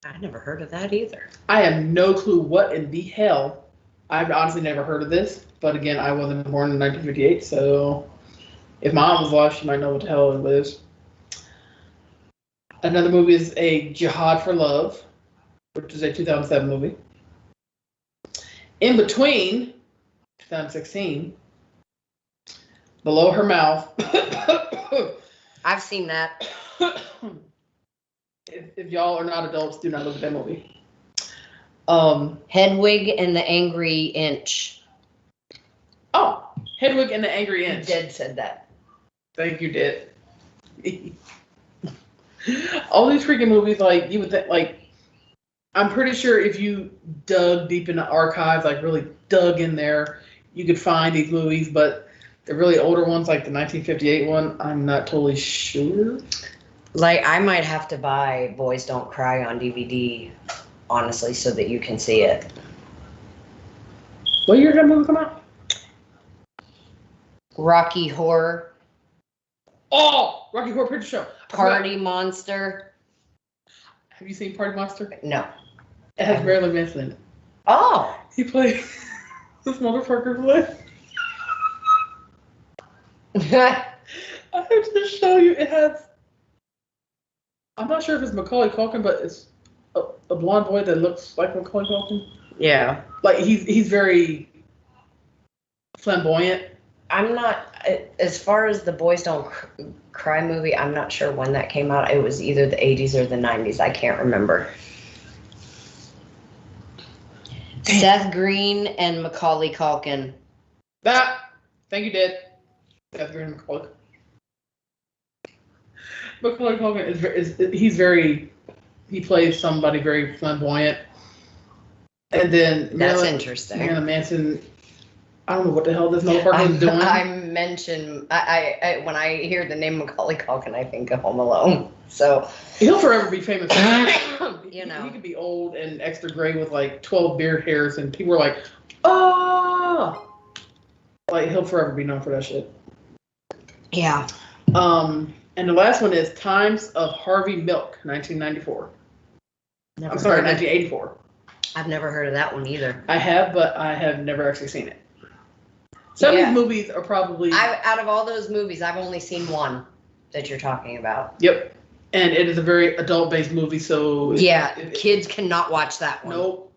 I never heard of that either.
I have no clue what in the hell. I've honestly never heard of this, but again, I wasn't born in 1958, so if my aunt was alive, she might know what the hell it is. Another movie is a Jihad for Love, which is a 2007 movie. In Between, 2016, Below Her Mouth.
I've seen that.
If y'all are not adults, do not look at that movie.
Hedwig and the Angry Inch.
Oh, Hedwig and the Angry Inch.
Dead said that.
Thank you, Did. All these freaking movies, like, you would think, like, I'm pretty sure if you dug deep in the archives, like really dug in there, you could find these movies, but the really older ones, like the 1958 one, I'm not totally sure.
Like, I might have to buy Boys Don't Cry on DVD, honestly, so that you can see it.
What year did that movie come out?
Rocky Horror.
Oh, Rocky Horror Picture Show.
Party Monster.
Have you seen Party Monster?
No.
It has Marilyn Manson in it.
Oh.
He played this motherfucker play. I have to show you. It has. I'm not sure if it's Macaulay Culkin, but it's a blonde boy that looks like Macaulay Culkin.
Yeah.
Like he's very flamboyant.
I'm not, as far as the Boys Don't Cry movie, I'm not sure when that came out. It was either the 80s or the 90s. I can't remember. Damn. Seth Green and Macaulay Culkin.
Thank you, Dad. Seth Green and Macaulay. Macaulay Culkin he plays somebody very flamboyant. And then
that's interesting.
Marilyn Manson, I don't know what the hell this motherfucker is doing.
I when I hear the name Macaulay Culkin, I think of Home Alone. So
he'll forever be famous.
You know,
he could be old and extra gray with like 12 beard hairs, and people are like, oh, like he'll forever be known for that shit.
Yeah.
And the last one is Times of Harvey Milk, 1994. I'm sorry, 1984.
I've never heard of that one either.
I have, but I have never actually seen it. Some of these movies are probably...
out of all those movies, I've only seen one that you're talking about.
Yep. And it is a very adult-based movie, so...
Yeah, kids cannot watch that one.
Nope.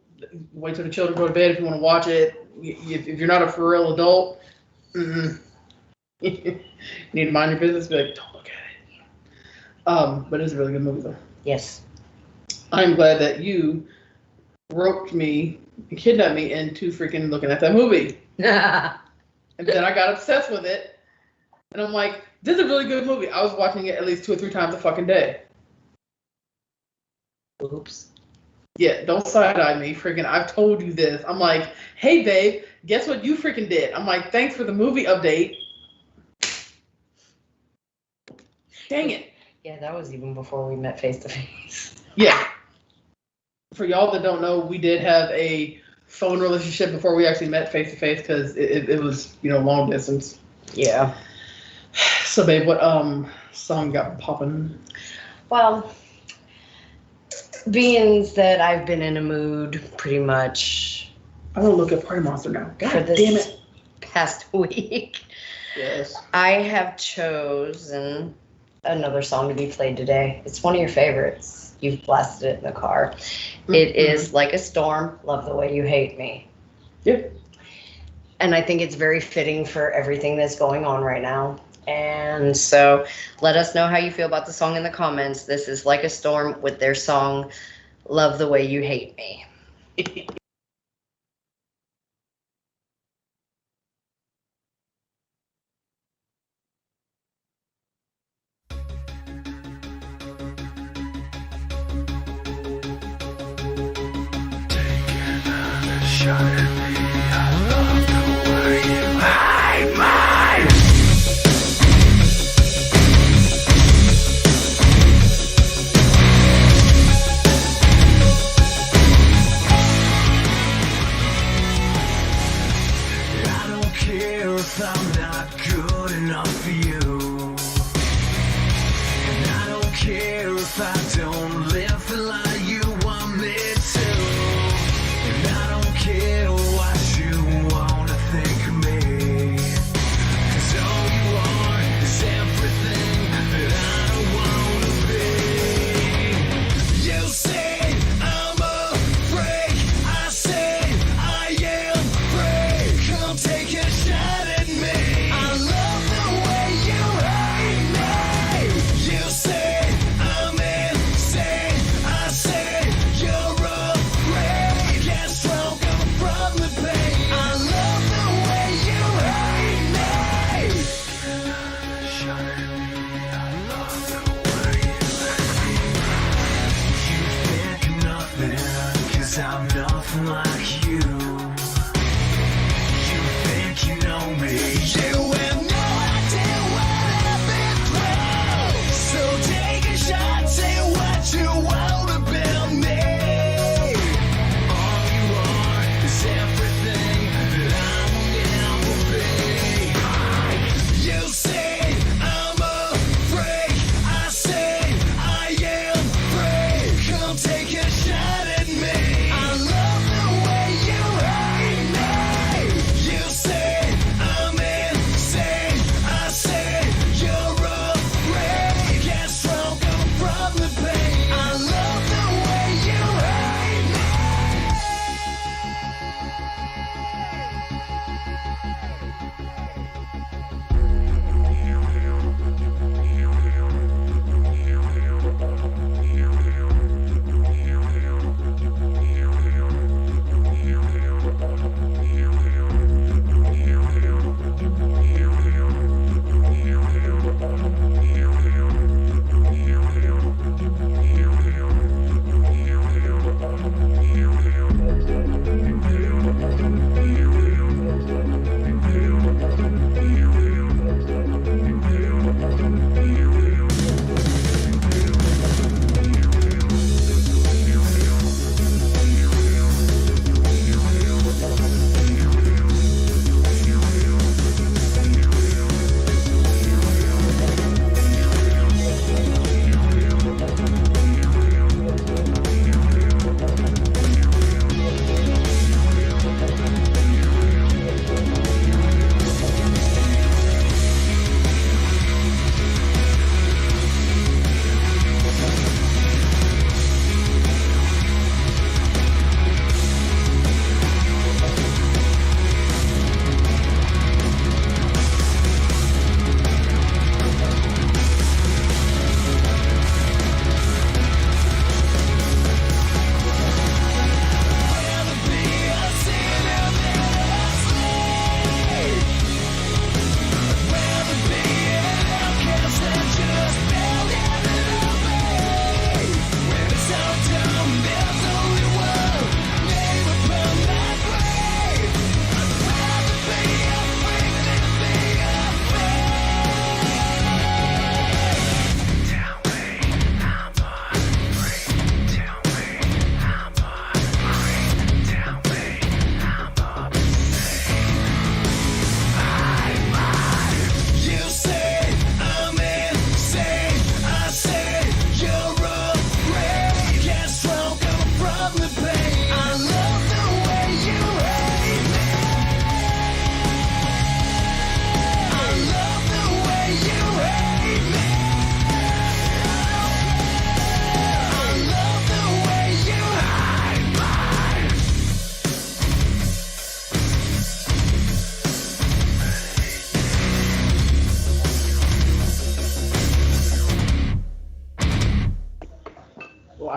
Wait till the children go to bed if you want to watch it. If you're not a for real adult, you need to mind your business. Be like, don't look at it. But it's a really good movie, though.
Yes.
I'm glad that you roped me, kidnapped me into freaking looking at that movie. And then I got obsessed with it. And I'm like, this is a really good movie. I was watching it at least 2 or 3 times a fucking day.
Oops.
Yeah, don't side-eye me. Freaking, I've told you this. I'm like, hey, babe, guess what you freaking did? I'm like, thanks for the movie update. Dang it.
Yeah, that was even before we met face-to-face.
Yeah. For y'all that don't know, we did have a phone relationship before we actually met face-to-face because it was, long distance.
Yeah.
So, babe, what song got popping?
Well, being that I've been in a mood pretty much.
I want to look at Party Monster now. God
for this
damn it.
Past week.
Yes.
I have chosen another song to be played today. It's one of your favorites. You've blasted it in the car. Mm-hmm. It is Like a Storm, Love the Way You Hate Me.
Yeah.
And I think it's very fitting for everything that's going on right now. And so let us know how you feel about the song in the comments. This is Like a Storm with their song, Love the Way You Hate Me.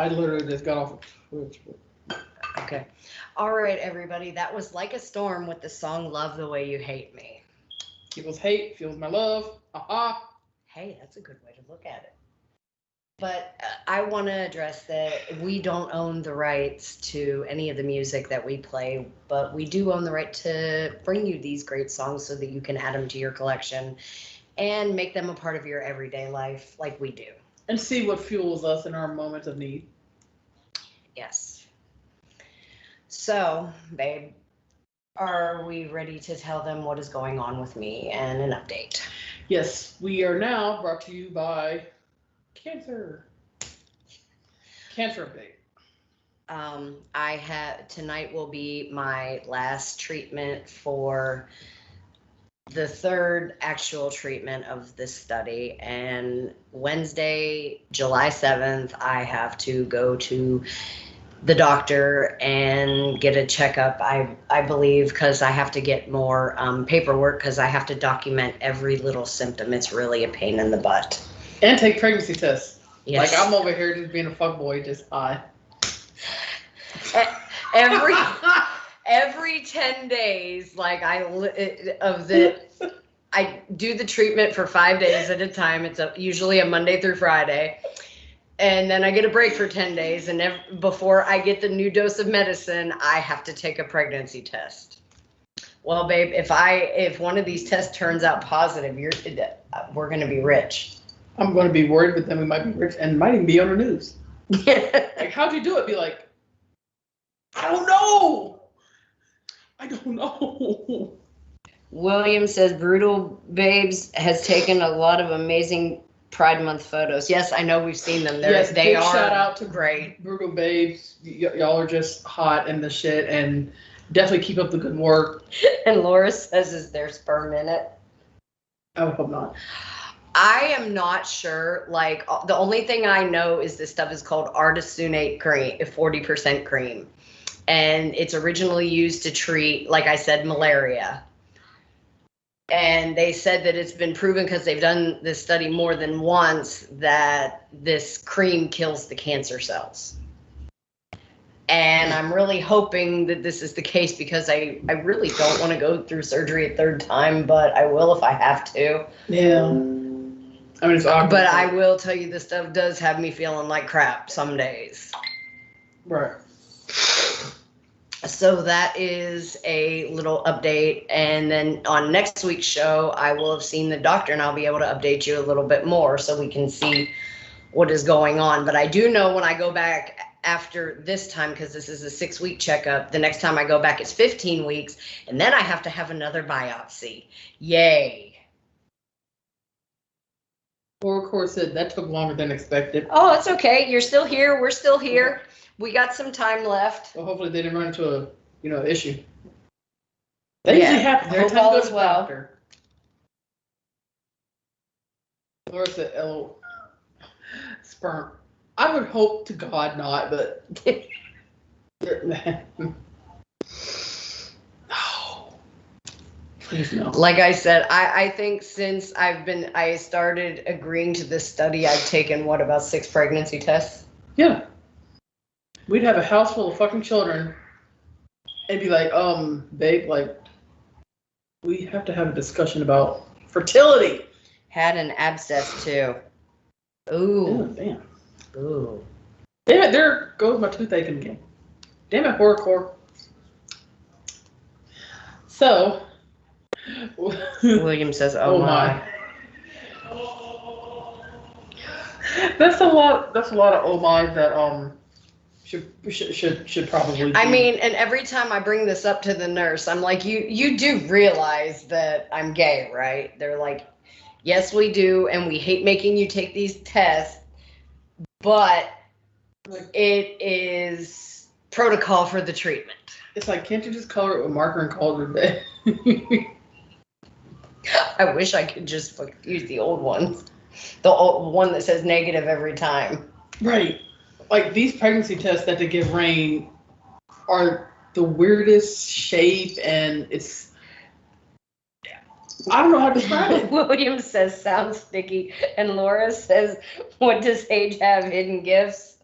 I literally just got off of Twitch.
Okay. All right, everybody. That was Like a Storm with the song Love the Way You Hate Me.
People's hate fuels my love. Aha.
Hey, that's a good way to look at it. But I want to address that we don't own the rights to any of the music that we play, but we do own the right to bring you these great songs so that you can add them to your collection and make them a part of your everyday life like we do.
And see what fuels us in our moments of need.
Yes. So, babe, are we ready to tell them what is going on with me and an update?
Yes, we are now brought to you by Cancer update.
Tonight will be my last treatment for the third actual treatment of this study, and Wednesday, July 7th, I have to go to the doctor and get a checkup, I believe, because I have to get more paperwork because I have to document every little symptom. It's really a pain in the butt.
And take pregnancy tests.
Yes.
Like I'm over here just being a fuckboy, just high.
Every 10 days, like I do the treatment for 5 days at a time. It's usually a Monday through Friday. And then I get a break for 10 days. And before I get the new dose of medicine, I have to take a pregnancy test. Well, babe, if one of these tests turns out positive, we're going to be rich.
I'm going to be worried, but then we might be rich and might even be on the news. Like, how'd you do it? Be like, I don't know.
William says Brutal Babes has taken a lot of amazing Pride Month photos. Yes, I know we've seen them.
Yes,
they are
shout out to
great.
Brutal Babes. Y'all are just hot in the shit, and definitely keep up the good work.
And Laura says, is there sperm in it?
I would hope not.
I am not sure. Like, the only thing I know is this stuff is called artesunate cream, 40% cream. And it's originally used to treat, like I said, malaria. And they said that it's been proven, because they've done this study more than once, that this cream kills the cancer cells. And I'm really hoping that this is the case, because I really don't want to go through surgery a third time, but I will if I have to.
Yeah. I mean, it's awkward.
But I will tell you, this stuff does have me feeling like crap some days.
Right.
So that is a little update. And then on next week's show, I will have seen the doctor and I'll be able to update you a little bit more so we can see what is going on. But I do know when I go back after this time, because this is a 6-week checkup, the next time I go back, it's 15 weeks. And then I have to have another biopsy. Yay.
Or, of course, that took longer than expected.
Oh, it's okay. You're still here. We're still here. We got some time left.
Well, hopefully they didn't run into a issue. That usually happens every
Hope
time you
all
go
is
to the
well.
doctor. Laura said, sperm. I would hope to God not, but no. Please no.
Like I said, I think since I started agreeing to this study, I've taken, about 6 pregnancy tests?
Yeah. We'd have a house full of fucking children and be like, babe, like, we have to have a discussion about fertility.
Had an abscess too. Ooh.
Oh, damn.
Ooh.
Damn it, there goes my toothache again. Damn it, horrorcore. So.
William says, oh my.
That's a lot of oh my that should probably be.
I mean, and every time I bring this up to the nurse, I'm like, you do realize that I'm gay, right? They're like, yes, we do, and we hate making you take these tests, but it is protocol for the treatment.
It's like, can't you just color it with marker and call it a day?
I wish I could just use the old ones. The old one that says negative every time.
Right. Like, these pregnancy tests that they give Rain are the weirdest shape, and it's... I don't know how to describe it.
William says, sounds sticky. And Laura says, what does age have? Hidden gifts?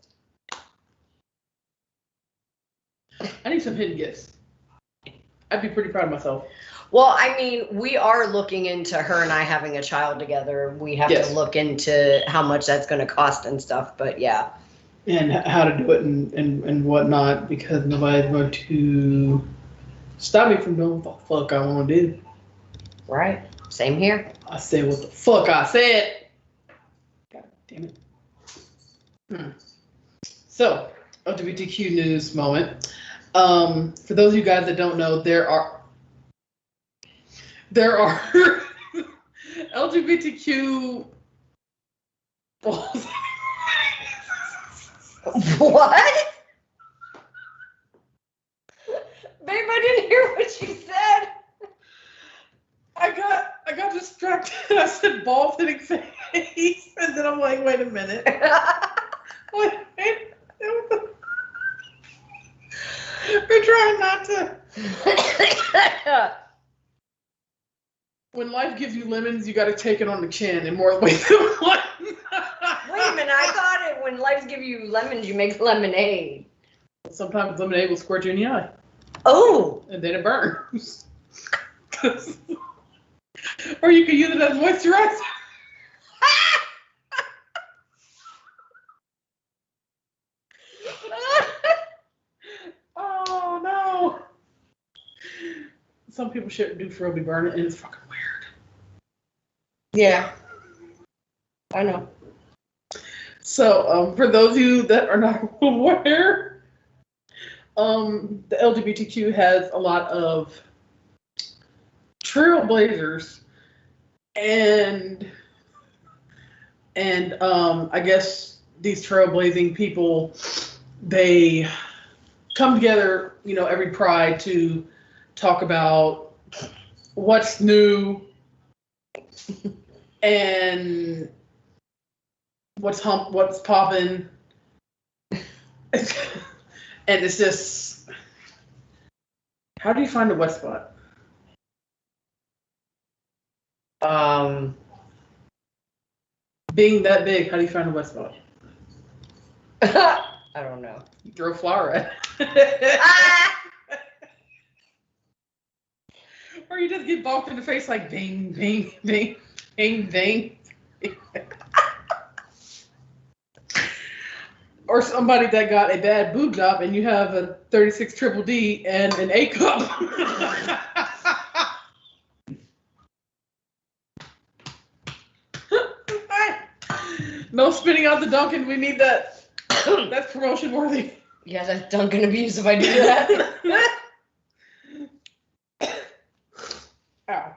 I need some hidden gifts. I'd be pretty proud of myself.
Well, I mean, we are looking into her and I having a child together. We have
Yes.
to look into how much that's going to cost and stuff. But yeah.
And how to do it and whatnot, because nobody's going to stop me from doing what the fuck I want to do.
Right. Same here.
I said what the fuck I said. God damn it. So, LGBTQ news moment. For those of you guys that don't know, there are LGBTQ balls.
What? Babe, I didn't hear what you said.
I got distracted. I said ball fitting face, and then I'm like, wait a minute. Wait. We're trying not to. When life gives you lemons, you got to take it on the chin in more ways than one.
Wait a minute, I thought it when life gives you lemons, you make lemonade.
Sometimes lemonade will squirt you in the eye,
Oh.
and then it burns. Or you can use it as moisturizer. Oh no! Some people shouldn't do Froby burn it, and it's fucking weird.
Yeah. I know.
So, for those of you that are not aware, the LGBTQ has a lot of trailblazers, and I guess these trailblazing people, they come together, every Pride to talk about what's new and what's popping. And it's just, how do you find a wet spot? Being that big, how do you find a wet spot?
I don't know.
You throw flour at it. Or you just get bonked in the face like bing, bing, bing, bing, bing. Or somebody that got a bad boob job and you have a 36 triple D and an A cup. No spitting out the Dunkin'. We need that. That's promotion worthy.
Yeah, that's Dunkin' abuse if I do that.
Ow.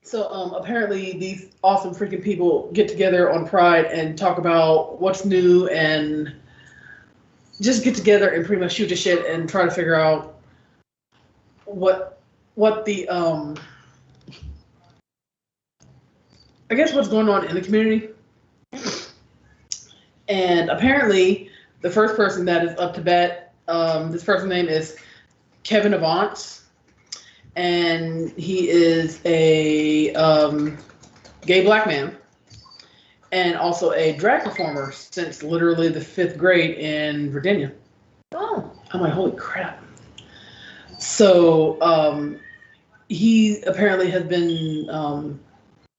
So apparently these awesome freaking people get together on Pride and talk about what's new and just get together and pretty much shoot the shit and try to figure out what the I guess what's going on in the community. And apparently the first person that is up to bat, this person's name is Kevin Avance. And he is a gay black man and also a drag performer since literally the 5th grade in Virginia.
Oh.
I'm like, holy crap. So he apparently has been,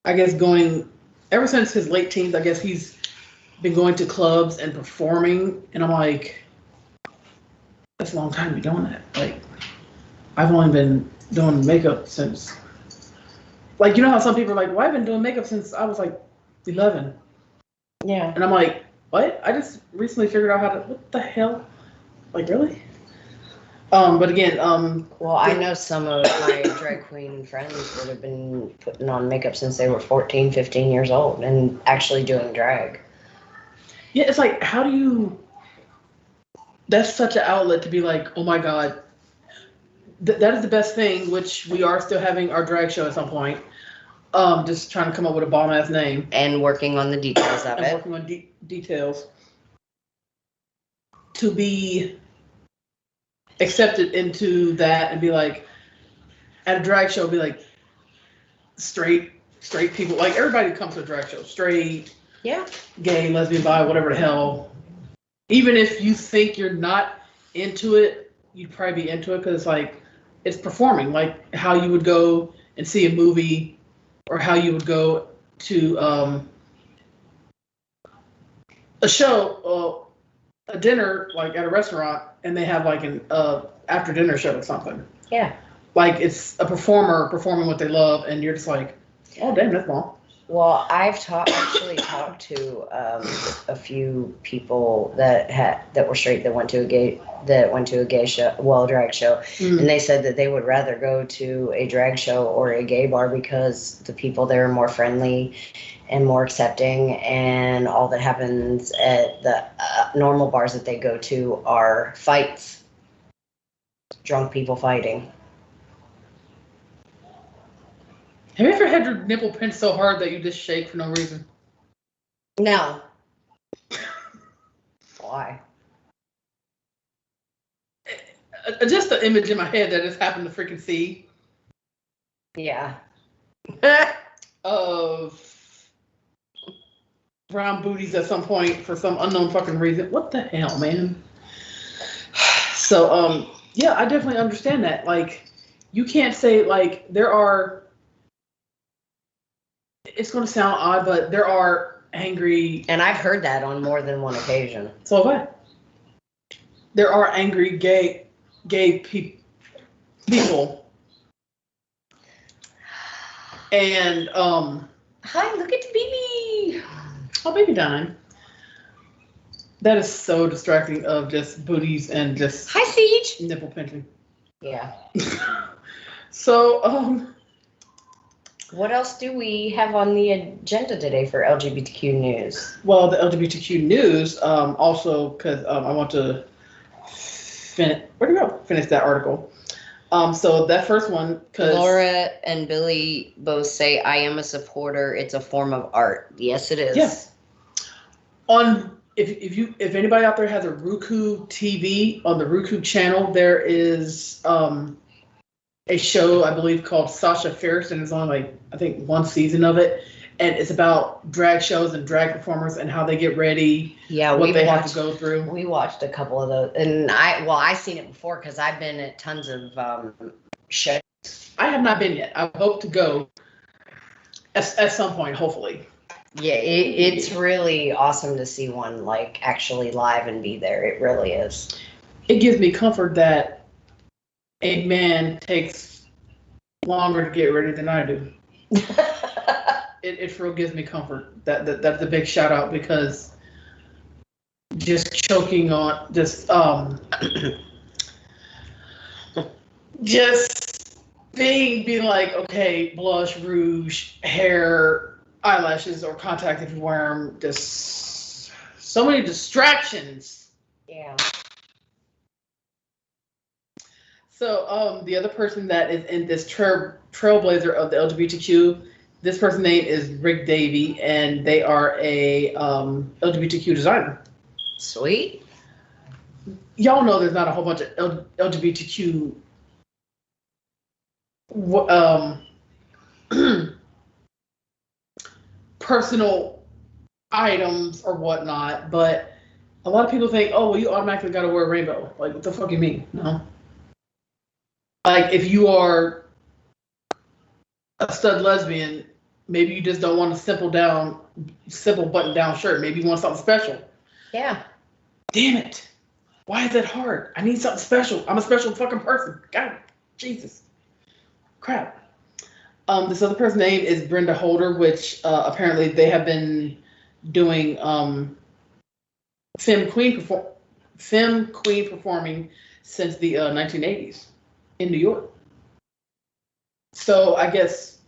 I guess, going ever since his late teens. I guess he's been going to clubs and performing. And I'm like, that's a long time to be doing that. Like, I've only been doing makeup since, like, you know how some people are like, well, I've been doing makeup since I was like 11.
Yeah.
And I'm like, what? I just recently figured out how to, what the hell? Like, really? But again,
well, I know some of my drag queen friends that have been putting on makeup since they were 14, 15 years old and actually doing drag.
Yeah, it's like, how do you, that's such an outlet to be like, oh my God, that is the best thing, which we are still having our drag show at some point. Just trying to come up with a bomb ass name.
And working on the details of it.
Working on details. To be accepted into that and be like, at a drag show, be like, straight people, like everybody comes to a drag show, straight,
yeah,
gay, lesbian, bi, whatever the hell. Even if you think you're not into it, you'd probably be into it because it's like, it's performing, like how you would go and see a movie, or how you would go to a show, a dinner, like at a restaurant, and they have like an after dinner show or something.
Yeah.
Like it's a performer performing what they love, and you're just like, oh damn, that's long.
Well, I've actually talked to a few people that were straight that went to a gay show, well, a drag show, and they said that they would rather go to a drag show or a gay bar because the people there are more friendly and more accepting, and all that happens at the normal bars that they go to are fights, drunk people fighting.
Have you ever had your nipple pinched so hard that you just shake for no reason?
No. Why?
Just the image in my head that just happened to freaking see
Yeah.
of brown booties at some point for some unknown fucking reason. What the hell, man? So, yeah, I definitely understand that. Like, you can't say, like, there are, it's going to sound odd, but there are angry.
And I've heard that on more than one occasion.
So what? There are angry gay people. And,
Hi, look at the baby.
oh, baby dying. That is so distracting of just booties and just
Hi, Siege.
nipple pinching.
Yeah.
So,
What else do we have on the agenda today for LGBTQ news?
well, the LGBTQ news, also, because I want to finish that article. So that first one, because
Laura and Billy both say, I am a supporter. It's a form of art. Yes, it is.
Yes. If anybody out there has a Roku TV, on the Roku channel, there is a show, I believe, called Sasha Fierce, and it's only like, I think, one season of it. And it's about drag shows and drag performers and how they get ready,
Yeah,
what they have to go through.
We watched a couple of those, and I seen it before because I've been at tons of shows.
I have not been yet. I hope to go at some point, hopefully.
Yeah, it's really awesome to see one like actually live and be there. It really is.
It gives me comfort that a man takes longer to get ready than I do. It for real gives me comfort. That's a big shout out, because just choking on just being like, okay, blush, rouge, hair, eyelashes, or contact if you wear them. Just so many distractions.
Yeah.
So the other person that is in this trailblazer of the LGBTQ, this person's name is Rick Davey, and they are a LGBTQ designer.
Sweet.
Y'all know there's not a whole bunch of LGBTQ personal items or whatnot, but a lot of people think, oh, well, you automatically got to wear a rainbow. Like, what the fuck you mean? No. Like, if you are a stud lesbian, maybe you just don't want a simple button down shirt. Maybe you want something special.
Yeah.
Damn it. Why is that hard? I need something special. I'm a special fucking person. God, Jesus. Crap. This other person's name is Brenda Holder, which apparently they have been doing femme queen performing since the 1980s in New York. So I guess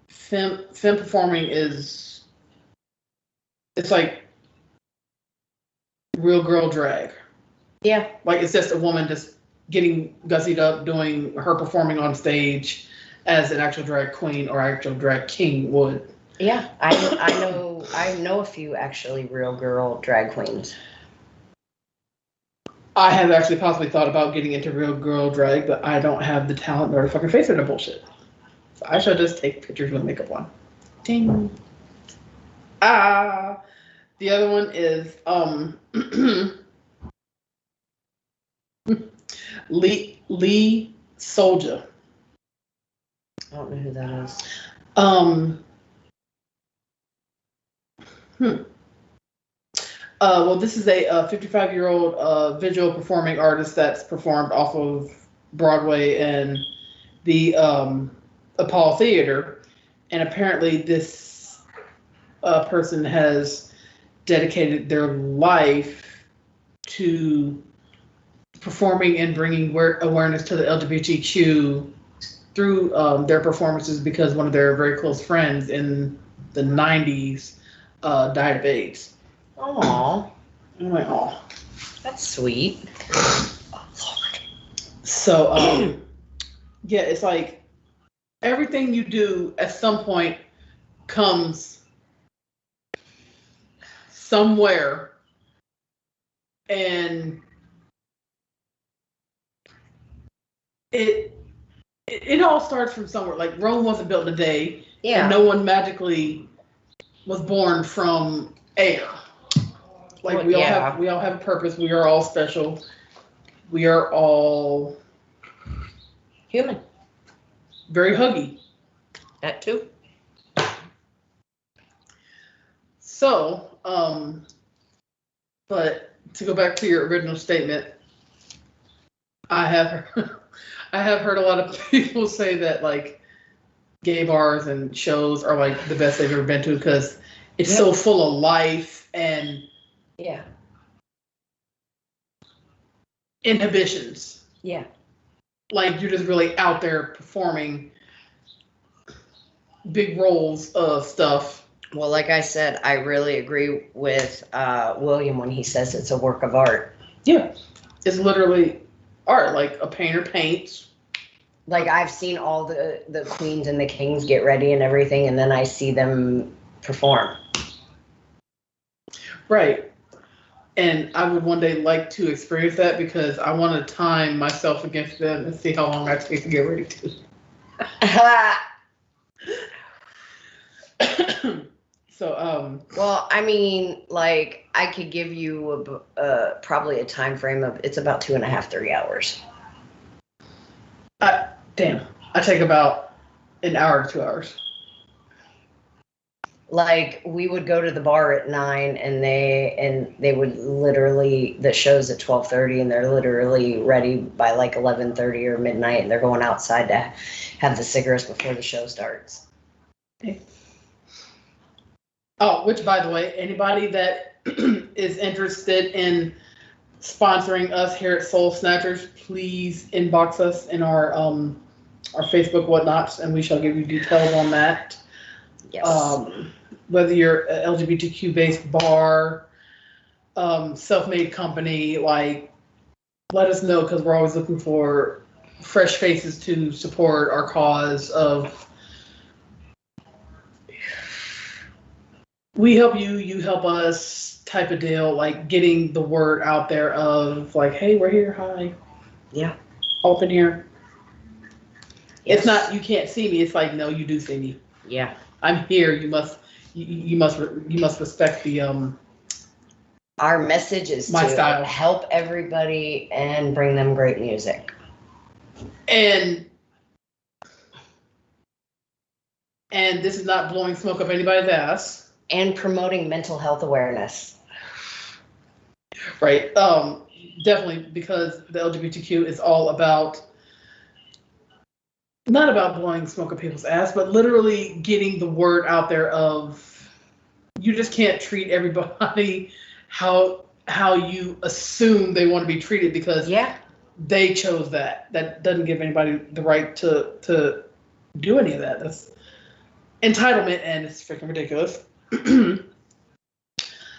femme performing it's like real girl drag.
Yeah.
Like, it's just a woman just getting gussied up, doing her performing on stage as an actual drag queen or actual drag king would.
Yeah. I know a few actually real girl drag queens.
I have actually possibly thought about getting into real girl drag, but I don't have the talent nor the fucking face for the bullshit. So I shall just take pictures with makeup on. Ding. The other one is Lee Soulja.
I don't know who that is.
Well, this is a 55-year-old visual performing artist that's performed off of Broadway and the Apollo Theater, and apparently this person has dedicated their life to performing and bringing awareness to the LGBTQ through their performances, because one of their very close friends in the 90s died of AIDS.
Aww.
I'm like, oh,
That's sweet.
oh Lord. So, yeah, it's like everything you do at some point comes somewhere, and it all starts from somewhere. Like Rome wasn't built in a day,
Yeah.
and no one magically was born from air. Like we all have a purpose. We are all special. We are all
Human.
very huggy.
That too.
So, but to go back to your original statement, I have heard a lot of people say that like gay bars and shows are like the best they've ever been to, because it's so full of life and inhibitions.
Yeah.
Like you're just really out there performing big roles of stuff.
Well, like I said, I really agree with William when he says it's a work of art.
Yeah. It's literally art. Like a painter paints.
Like I've seen all the queens and the kings get ready and everything, and then I see them perform.
Right. And I would one day like to experience that, because I want to time myself against them and see how long I take to get ready to. So,
well, I mean, like I could give you probably a time frame of it's about 2.5, 3 hours.
Damn, I take about an hour to 2 hours.
Like we would go to the bar at 9, and they would literally, the show's at 12:30, and they're literally ready by like 11:30 or midnight, and they're going outside to have the cigarettes before the show starts.
Okay. Oh, which by the way, anybody that is interested in sponsoring us here at Soul Snatchers, please inbox us in our Facebook whatnots, and we shall give you details on that.
Yes.
Whether you're an LGBTQ based bar, self-made company, like let us know, because we're always looking for fresh faces to support our cause of we help you, you help us type of deal, like getting the word out there of like, hey, we're here, hi.
Yeah.
Open here.
Yes.
It's not, you can't see me, it's like, no, you do see me.
Yeah.
I'm here, you must respect the
Our message is
my
to
style.
Help everybody and bring them great music.
And this is not blowing smoke up anybody's ass.
And promoting mental health awareness.
Right. Definitely, because the LGBTQ is all about, not about blowing smoke up people's ass, but literally getting the word out there of you just can't treat everybody how you assume they want to be treated, because they chose that. That doesn't give anybody the right to do any of that. That's entitlement, and it's freaking ridiculous.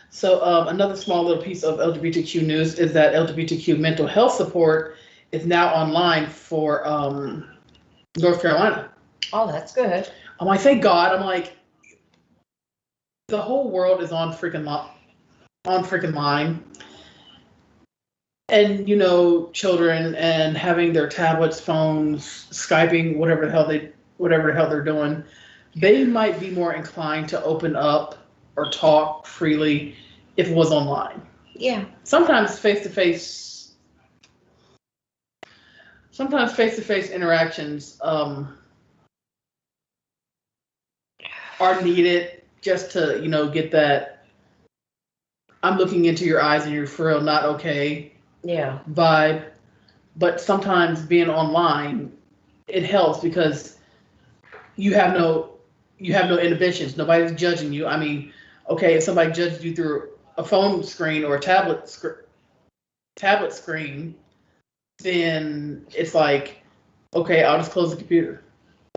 So another small little piece of LGBTQ news is that LGBTQ mental health support is now online for North Carolina.
Oh, that's good.
I'm like, thank God. I'm like, the whole world is on freaking line. And, you know, children and having their tablets, phones, Skyping, whatever the hell they're doing, they might be more inclined to open up or talk freely if it was online.
Yeah.
Sometimes face to face sometimes face-to-face interactions are needed just to, get that I'm looking into your eyes and you're for real not okay vibe. But sometimes being online, it helps because you have no inhibitions. Nobody's judging you. I mean, okay, if somebody judges you through a phone screen or a tablet screen, then it's like, okay, I'll just close the computer.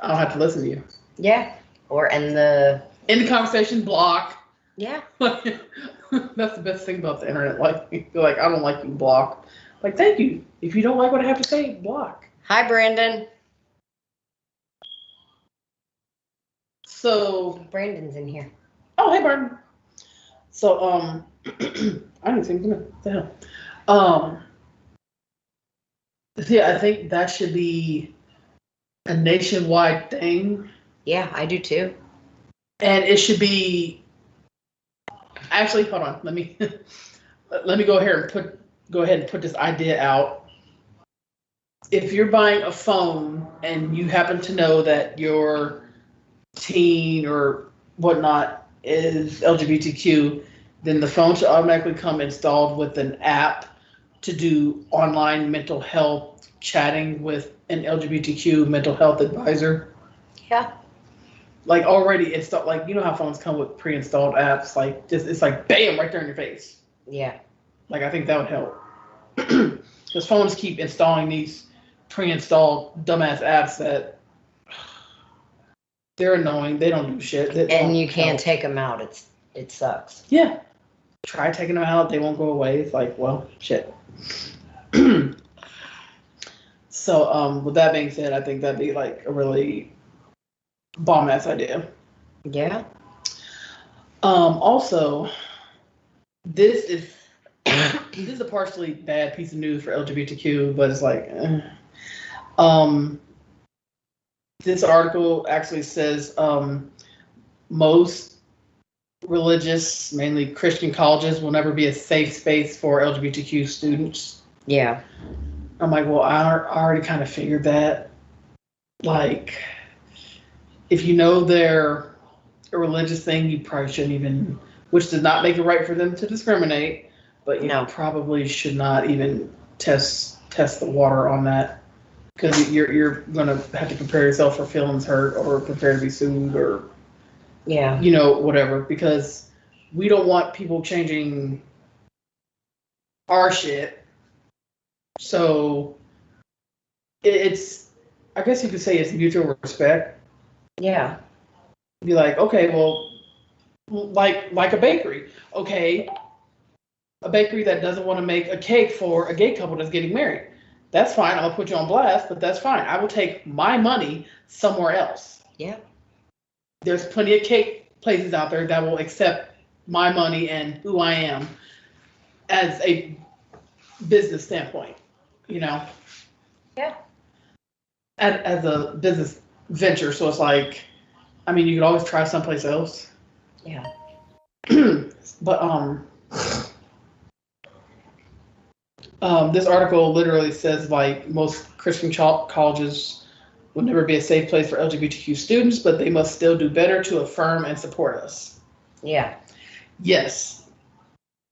I don't have to listen to you.
Yeah. Or end the
conversation, block.
Yeah.
That's the best thing about the internet. Like, they're like, I don't like you, block. Like, thank you. If you don't like what I have to say, block.
Hi, Brandon.
So
Brandon's in here.
Oh, hey, Brandon. So I didn't think what the hell. Yeah, I think that should be a nationwide thing.
Yeah, I do too.
And it should be actually, hold on, let me go ahead and put this idea out. If you're buying a phone and you happen to know that your teen or whatnot is LGBTQ, then the phone should automatically come installed with an app to do online mental health chatting with an LGBTQ mental health advisor.
Yeah.
Like already installed, like, you know how phones come with pre-installed apps, like just, it's like bam right there in your face.
Yeah.
Like, I think that would help. Because phones keep installing these pre-installed dumbass apps that they're annoying. They don't do shit.
And you can't take them out. It sucks.
Yeah. Try taking them out. They won't go away. It's like, well, shit. So, with that being said, I think that'd be like a really bomb ass idea.
Yeah.
Also, this is a partially bad piece of news for LGBTQ, but it's like, this article actually says most religious, mainly Christian colleges will never be a safe space for LGBTQ students.
Yeah.
I'm like, well, I already kind of figured that. Like, if you know they're a religious thing, you probably shouldn't even, which does not make it right for them to discriminate, but you probably should not even test the water on that, because you're gonna have to prepare yourself for feelings hurt or prepare to be sued or whatever, because we don't want people changing our shit. So it's, I guess you could say it's mutual respect.
Yeah.
Be like, okay, well, like a bakery. Okay, a bakery that doesn't want to make a cake for a gay couple that's getting married. That's fine. I'll put you on blast, but that's fine. I will take my money somewhere else.
Yeah.
There's plenty of cake places out there that will accept my money and who I am as a business standpoint, Yeah. As a business venture. So it's like, I mean, you could always try someplace else.
Yeah.
But this article literally says, like, most Christian colleges will never be a safe place for LGBTQ students, but they must still do better to affirm and support us.
Yeah.
Yes.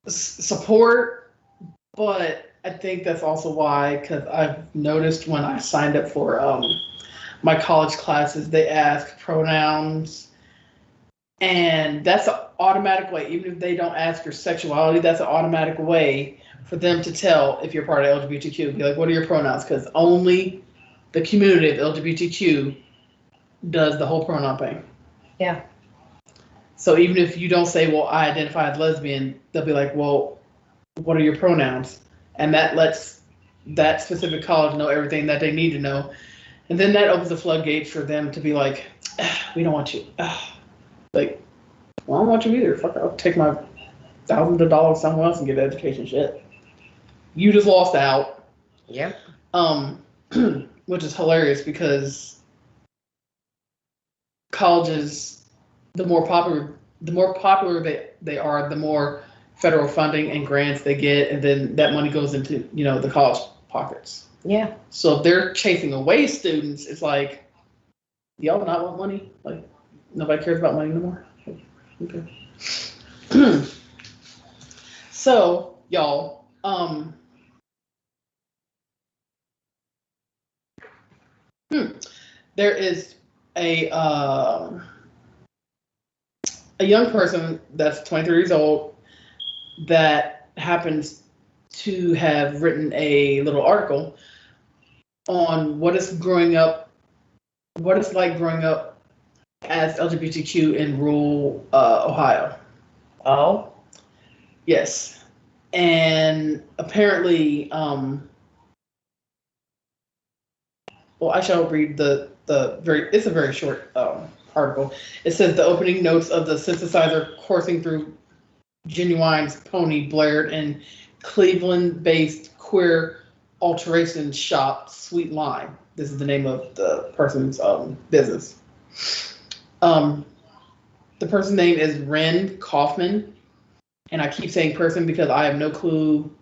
Support, but I think that's also why, because I've noticed when I signed up for my college classes, they ask pronouns, and that's an automatic way. Even if they don't ask your sexuality, that's an automatic way for them to tell if you're part of LGBTQ. Be like, what are your pronouns? Because only the community of LGBTQ does the whole pronoun thing.
Yeah.
So even if you don't say, well, I identify as lesbian, they'll be like, well, what are your pronouns? And that lets that specific college know everything that they need to know. And then that opens the floodgates for them to be like, we don't want you. Like, well, I don't want you either. Fuck, I'll take my thousands of dollars somewhere else and get education. Shit. You just lost out.
Yeah.
Which is hilarious because colleges, the more popular they are, the more federal funding and grants they get, and then that money goes into, the college pockets.
Yeah.
So if they're chasing away students, it's like, y'all not want money? Like, nobody cares about money no more? Okay. So, y'all, there is a young person that's 23 years old that happens to have written a little article on what it's like growing up as LGBTQ in rural Ohio.
Oh.
Yes. And apparently, well, I shall read it's a very short article. It says the opening notes of the synthesizer coursing through Genuine's Pony blared in Cleveland-based queer alteration shop Sweet Lime. This is the name of the person's business. The person's name is Ren Kaufman, and I keep saying person because I have no clue,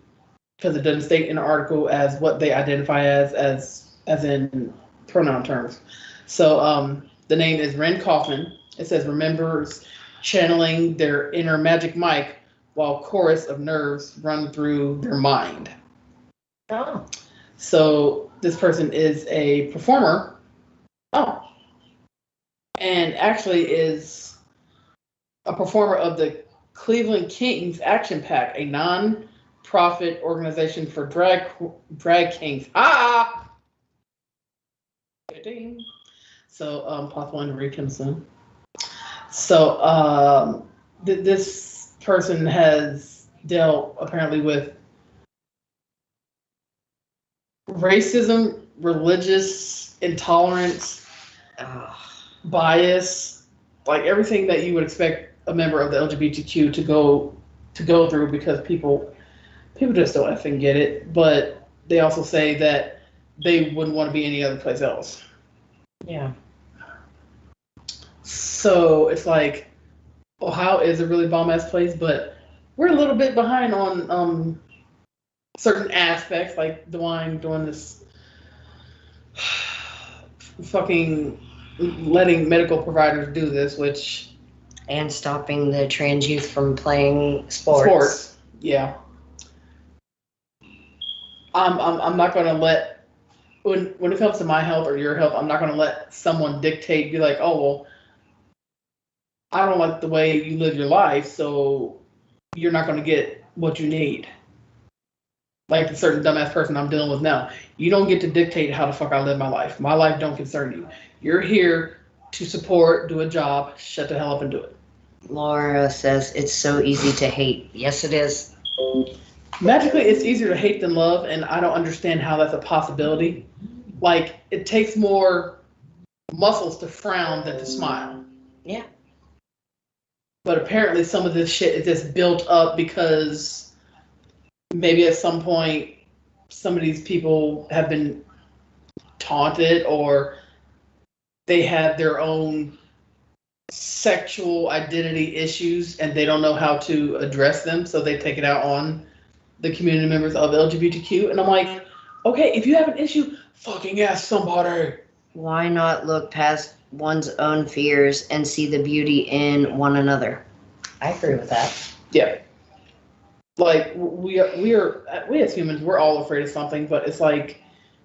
because it doesn't state in the article as what they identify as in pronoun terms. So the name is Ren Kaufman. It says remembers channeling their inner magic mic while chorus of nerves run through their mind.
Oh.
So this person is a performer. Oh. And actually is a performer of the Cleveland Kings Action Pack, a non-profit organization for drag kings. So possible to read him soon. So this person has dealt apparently with racism, religious intolerance, bias, like everything that you would expect a member of the LGBTQ to go through, because people just don't effing get it. But they also say that they wouldn't want to be any other place else.
Yeah.
So it's like, Ohio is a really bomb ass place, but we're a little bit behind on certain aspects, like DeWine doing this fucking letting medical providers do this, which
And stopping the trans youth from playing sports.
Yeah. I'm not gonna let, when it comes to my health or your health, I'm not gonna let someone dictate, be like, oh well, I don't like the way you live your life, so you're not gonna get what you need. Like the certain dumbass person I'm dealing with now. You don't get to dictate how the fuck I live my life. My life don't concern you. You're here to support, do a job, shut the hell up and do it.
Laura says it's so easy to hate. Yes, it is.
Magically, it's easier to hate than love, and I don't understand how that's a possibility. Like, it takes more muscles to frown than to smile.
Yeah.
But apparently some of this shit is just built up because maybe at some point some of these people have been taunted, or they have their own sexual identity issues and they don't know how to address them, so they take it out on the community members of LGBTQ. And I'm like, okay, if you have an issue, fucking ask somebody.
Why not look past one's own fears and see the beauty in one another? I agree with that.
Yeah. Like, we as humans, we're all afraid of something, but it's like,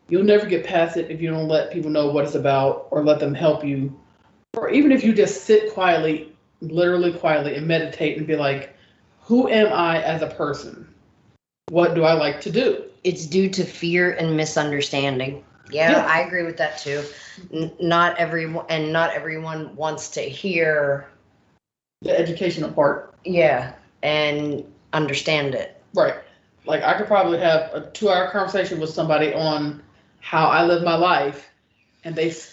you'll never get past it if you don't let people know what it's about, or let them help you. Or even if you just sit quietly, literally quietly, and meditate and be like, who am I as a person? What do I like to do?
It's due to fear and misunderstanding. Yeah. I agree with that too. Not everyone wants to hear
The educational part.
Yeah, and understand it.
Right. Like, I could probably have a 2-hour conversation with somebody on how I live my life, and they still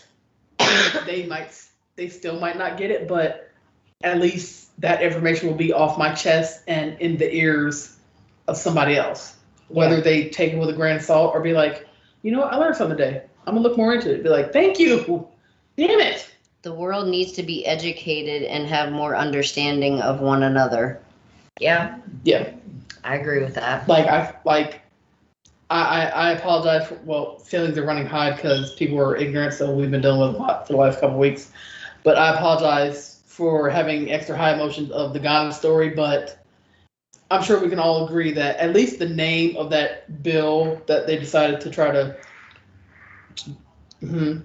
might not get it, but at least that information will be off my chest and in the ears of somebody else. Whether they take it with a grain of salt or be like, you know what, I learned something today. I'm gonna look more into it. Be like, thank you. Damn it.
The world needs to be educated and have more understanding of one another. Yeah.
Yeah.
I agree with that.
I apologize for, well, feelings are running high because people are ignorant, so we've been dealing with a lot for the last couple of weeks. But I apologize for having extra high emotions of the Ghana story, but I'm sure we can all agree that at least the name of that bill that they decided to try to.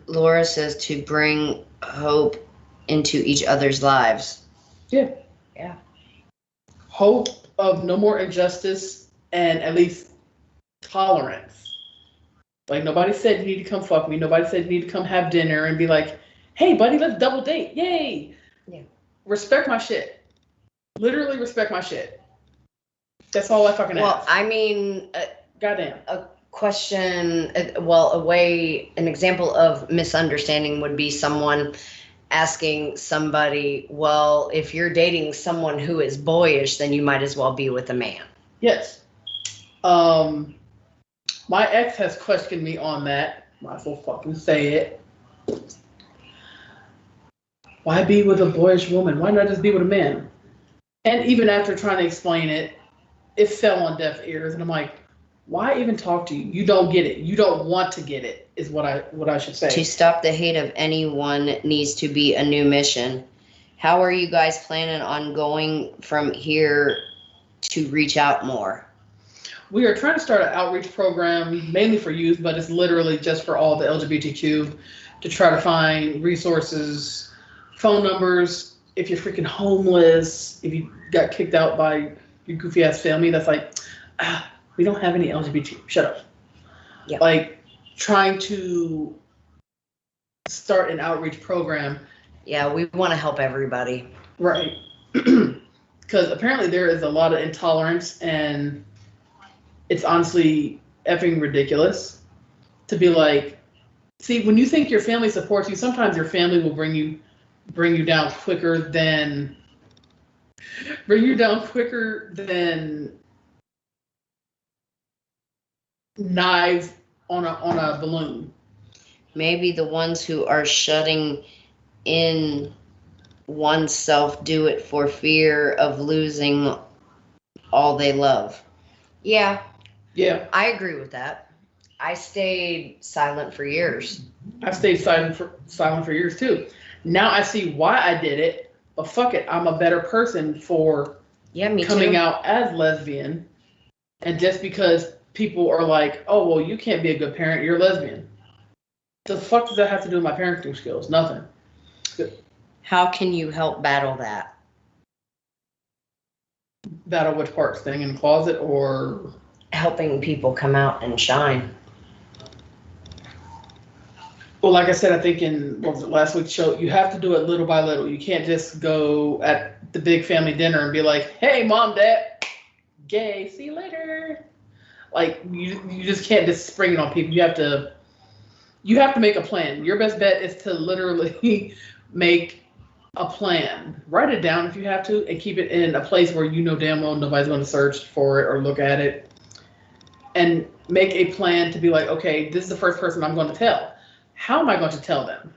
Laura says to bring hope into each other's lives.
Yeah.
Yeah.
Hope of no more injustice and at least tolerance. Like, nobody said you need to come fuck me. Nobody said you need to come have dinner and be like, hey, buddy, let's double date. Yay.
Yeah.
Respect my shit. Literally respect my shit. That's all I fucking ask.
Well, I mean,
goddamn.
A question, an example of misunderstanding would be someone asking somebody, well, if you're dating someone who is boyish, then you might as well be with a man.
Yes. My ex has questioned me on that. Might as well fucking say it. Why be with a boyish woman? Why not just be with a man? And even after trying to explain it, it fell on deaf ears. And I'm like, why even talk to you? You don't get it. You don't want to get it, is what I should say.
To stop the hate of anyone needs to be a new mission. How are you guys planning on going from here to reach out more?
We are trying to start an outreach program, mainly for youth, but it's literally just for all the LGBTQ, to try to find resources, phone numbers. If you're freaking homeless, if you got kicked out by your goofy ass family, that's like, we don't have any LGBT. Shut up.
Yeah.
Like, trying to start an outreach program.
Yeah, we want to help everybody.
Right. Because apparently there is a lot of intolerance, and it's honestly effing ridiculous to be like, see, when you think your family supports you, sometimes your family will bring you down quicker than knives on a balloon.
Maybe the ones who are shutting in oneself do it for fear of losing all they love. Yeah.
Yeah.
I agree with that. I stayed silent for years.
I stayed silent for years too. Now I see why I did it, but fuck it, I'm a better person for coming out as lesbian. And just because people are like, oh, well, you can't be a good parent, you're lesbian. The fuck does that have to do with my parenting skills? Nothing.
How can you help battle that?
Battle which part? Staying in the closet or
helping people come out and shine?
Well, like I said, I think in last week's show, you have to do it little by little. You can't just go at the big family dinner and be like, hey, mom, dad, gay, see you later. Like, you just can't just spring it on people. You have to make a plan. Your best bet is to literally make a plan. Write it down if you have to, and keep it in a place where you know damn well nobody's going to search for it or look at it. And make a plan to be like, okay, this is the first person I'm going to tell. How am I going to tell them?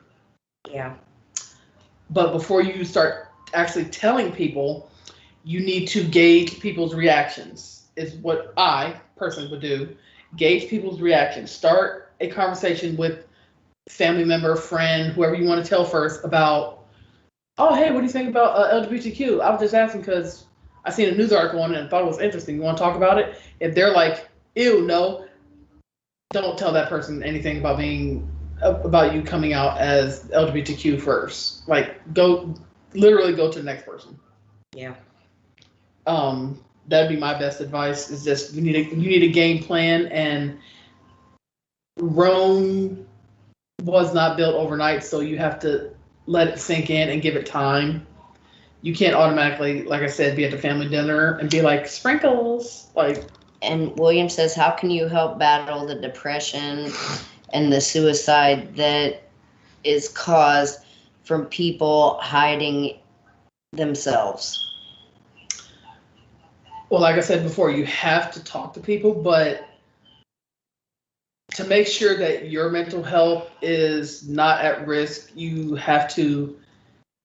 Yeah.
But before you start actually telling people, you need to gauge people's reactions, is what I personally would do. Gauge people's reactions. Start a conversation with family member, friend, whoever you want to tell first about, oh, hey, what do you think about LGBTQ? I was just asking because I seen a news article on it and thought it was interesting. You want to talk about it? If they're like, ew, no, don't tell that person anything about you coming out as LGBTQ first. Like, literally go to the next person.
Yeah.
That'd be my best advice, is just you need a game plan, and Rome was not built overnight, so you have to let it sink in and give it time. You can't automatically, like I said, be at the family dinner and be like, sprinkles. Like.
And William says, how can you help battle the depression and the suicide that is caused from people hiding themselves?
Well, like I said before, you have to talk to people, but to make sure that your mental health is not at risk, you have to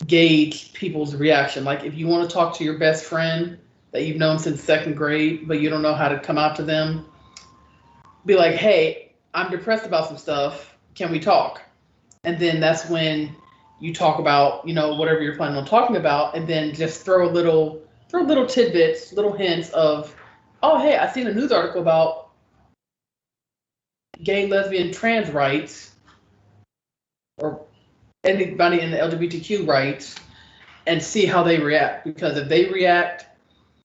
gauge people's reaction. Like, if you want to talk to your best friend that you've known since second grade, but you don't know how to come out to them, be like, hey, I'm depressed about some stuff. Can we talk? And then that's when you talk about, whatever you're planning on talking about, and then just throw little tidbits, little hints of, oh, hey, I seen a news article about gay, lesbian, trans rights, or anybody in the LGBTQ rights, and see how they react. Because if they react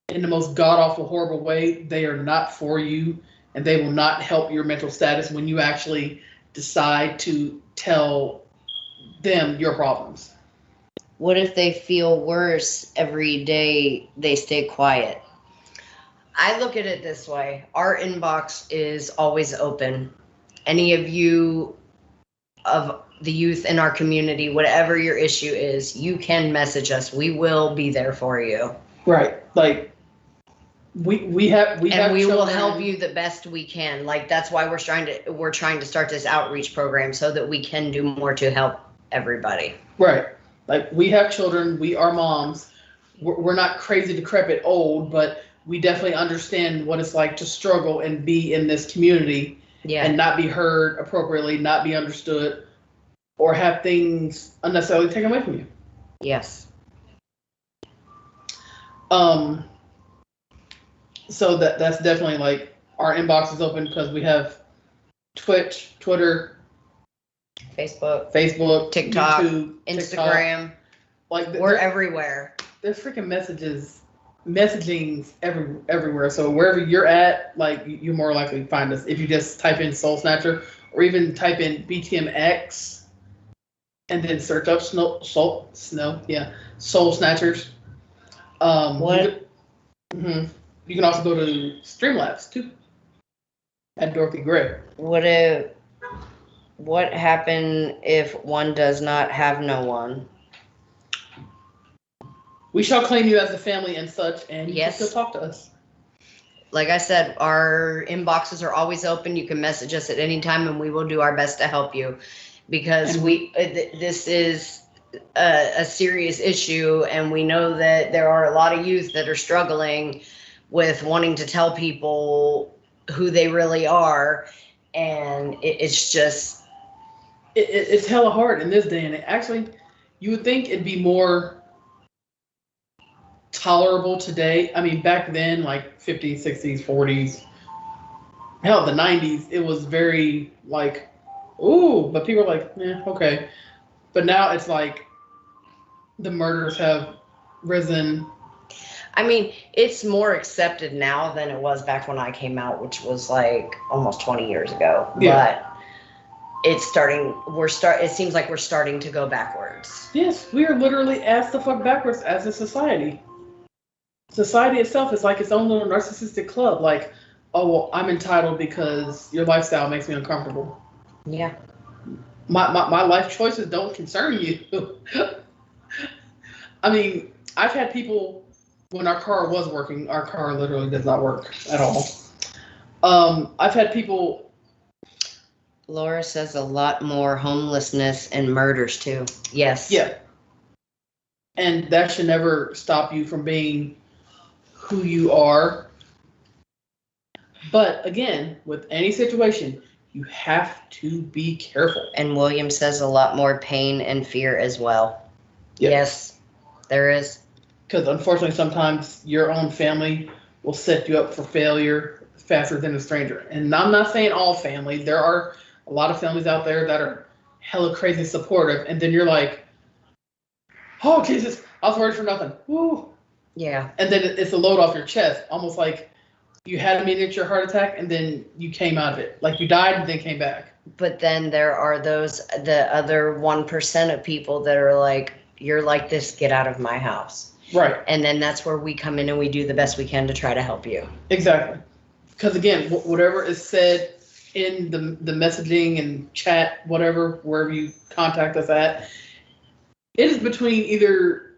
in the most god-awful, horrible way, they are not for you, and they will not help your mental status when you actually decide to tell them your problems.
What if they feel worse every day they stay quiet? I look at it this way. Our inbox is always open. Any of you of the youth in our community, whatever your issue is, you can message us. We will be there for you.
Right. Like, we have
and we will
children.
help you the best we can. Like, that's why we're trying to start this outreach program, so that we can do more to help everybody.
Right. Like, we have children, we are moms. We're not crazy, decrepit, old, but we definitely understand what it's like to struggle and be in this community, and not be heard appropriately, not be understood, or have things unnecessarily taken away from you.
Yes.
So that's definitely, like, our inbox is open, because we have Twitch, Twitter,
Facebook,
TikTok,
YouTube, Instagram.
TikTok. Like,
we're everywhere.
There's freaking messagings everywhere. So wherever you're at, like, you're more likely to find us if you just type in Soul Snatcher, or even type in BTMX and then search up Soul Snatchers. You can also go to Streamlabs too, at Dorothy Gray.
What happened if one does not have no one?
We shall claim you as a family and such, and you can still talk to us.
Like I said, our inboxes are always open. You can message us at any time, and we will do our best to help you, because this is a serious issue, and we know that there are a lot of youth that are struggling with wanting to tell people who they really are, and it's just
it's hella hard in this day and age. Actually, you would think it'd be more tolerable today. I mean, back then, like 50s, 60s, 40s, hell, the 90s, it was very like, ooh, but people are like, okay. But now it's like the murders have risen.
I mean, it's more accepted now than it was back when I came out, which was like almost 20 years ago.
Yeah.
But it seems like we're starting to go backwards.
Yes, we are literally ass the fuck backwards as a society. Society itself is like its own little narcissistic club. Like, oh, well, I'm entitled because your lifestyle makes me uncomfortable.
Yeah.
My life choices don't concern you. I mean, I've had people, when our car was working, our car literally does not work at all. I've had people.
Laura says a lot more homelessness and murders too. Yes.
Yeah. And that should never stop you from being who you are. But again, with any situation, you have to be careful.
And William says a lot more pain and fear as well.
Yep.
Yes, there is.
Because unfortunately, sometimes your own family will set you up for failure faster than a stranger. And I'm not saying all families. There are a lot of families out there that are hella crazy supportive. And then you're like, oh, Jesus, I was worried for nothing. Woo.
Yeah.
And then it's a load off your chest. Almost like you had a miniature heart attack and then you came out of it. Like you died and then came back.
But then there are the other 1% of people that are like, you're like this, get out of my house.
Right.
And then that's where we come in and we do the best we can to try to help you.
Exactly. Because again, whatever is said in the messaging and chat, whatever, wherever you contact us at, it is between either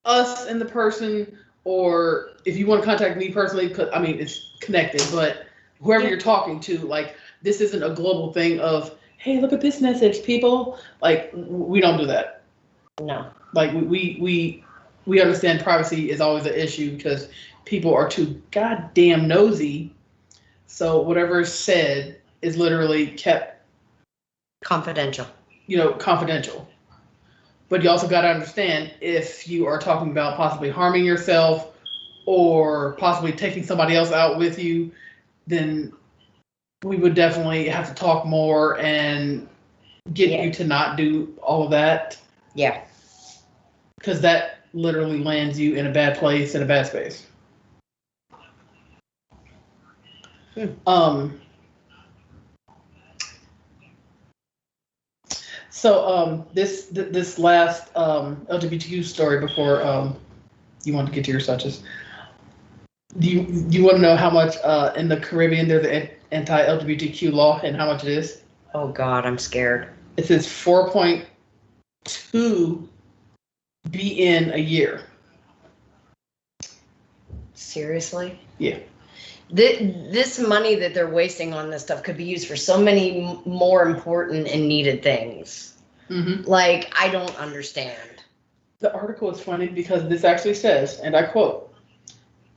us and the person, or if you want to contact me personally, because I mean, it's connected, but whoever you're talking to, like, this isn't a global thing of, hey, look at this message, people. Like, we don't do that.
No.
Like, we understand privacy is always an issue because people are too goddamn nosy. So whatever is said is literally kept
Confidential.
Confidential. But you also got to understand, if you are talking about possibly harming yourself or possibly taking somebody else out with you, then we would definitely have to talk more and get you to not do all of that.
Yeah.
Because that literally lands you in a bad place, in a bad space. So this last LGBTQ story before you want to get to your suches. Do you want to know how much in the Caribbean there's an anti-LGBTQ law and how much it is?
Oh God, I'm scared.
It says 4.2 BN a year.
Seriously?
Yeah.
This money that they're wasting on this stuff could be used for so many more important and needed things.
Mm-hmm.
Like, I don't understand.
The article is funny because this actually says, and I quote,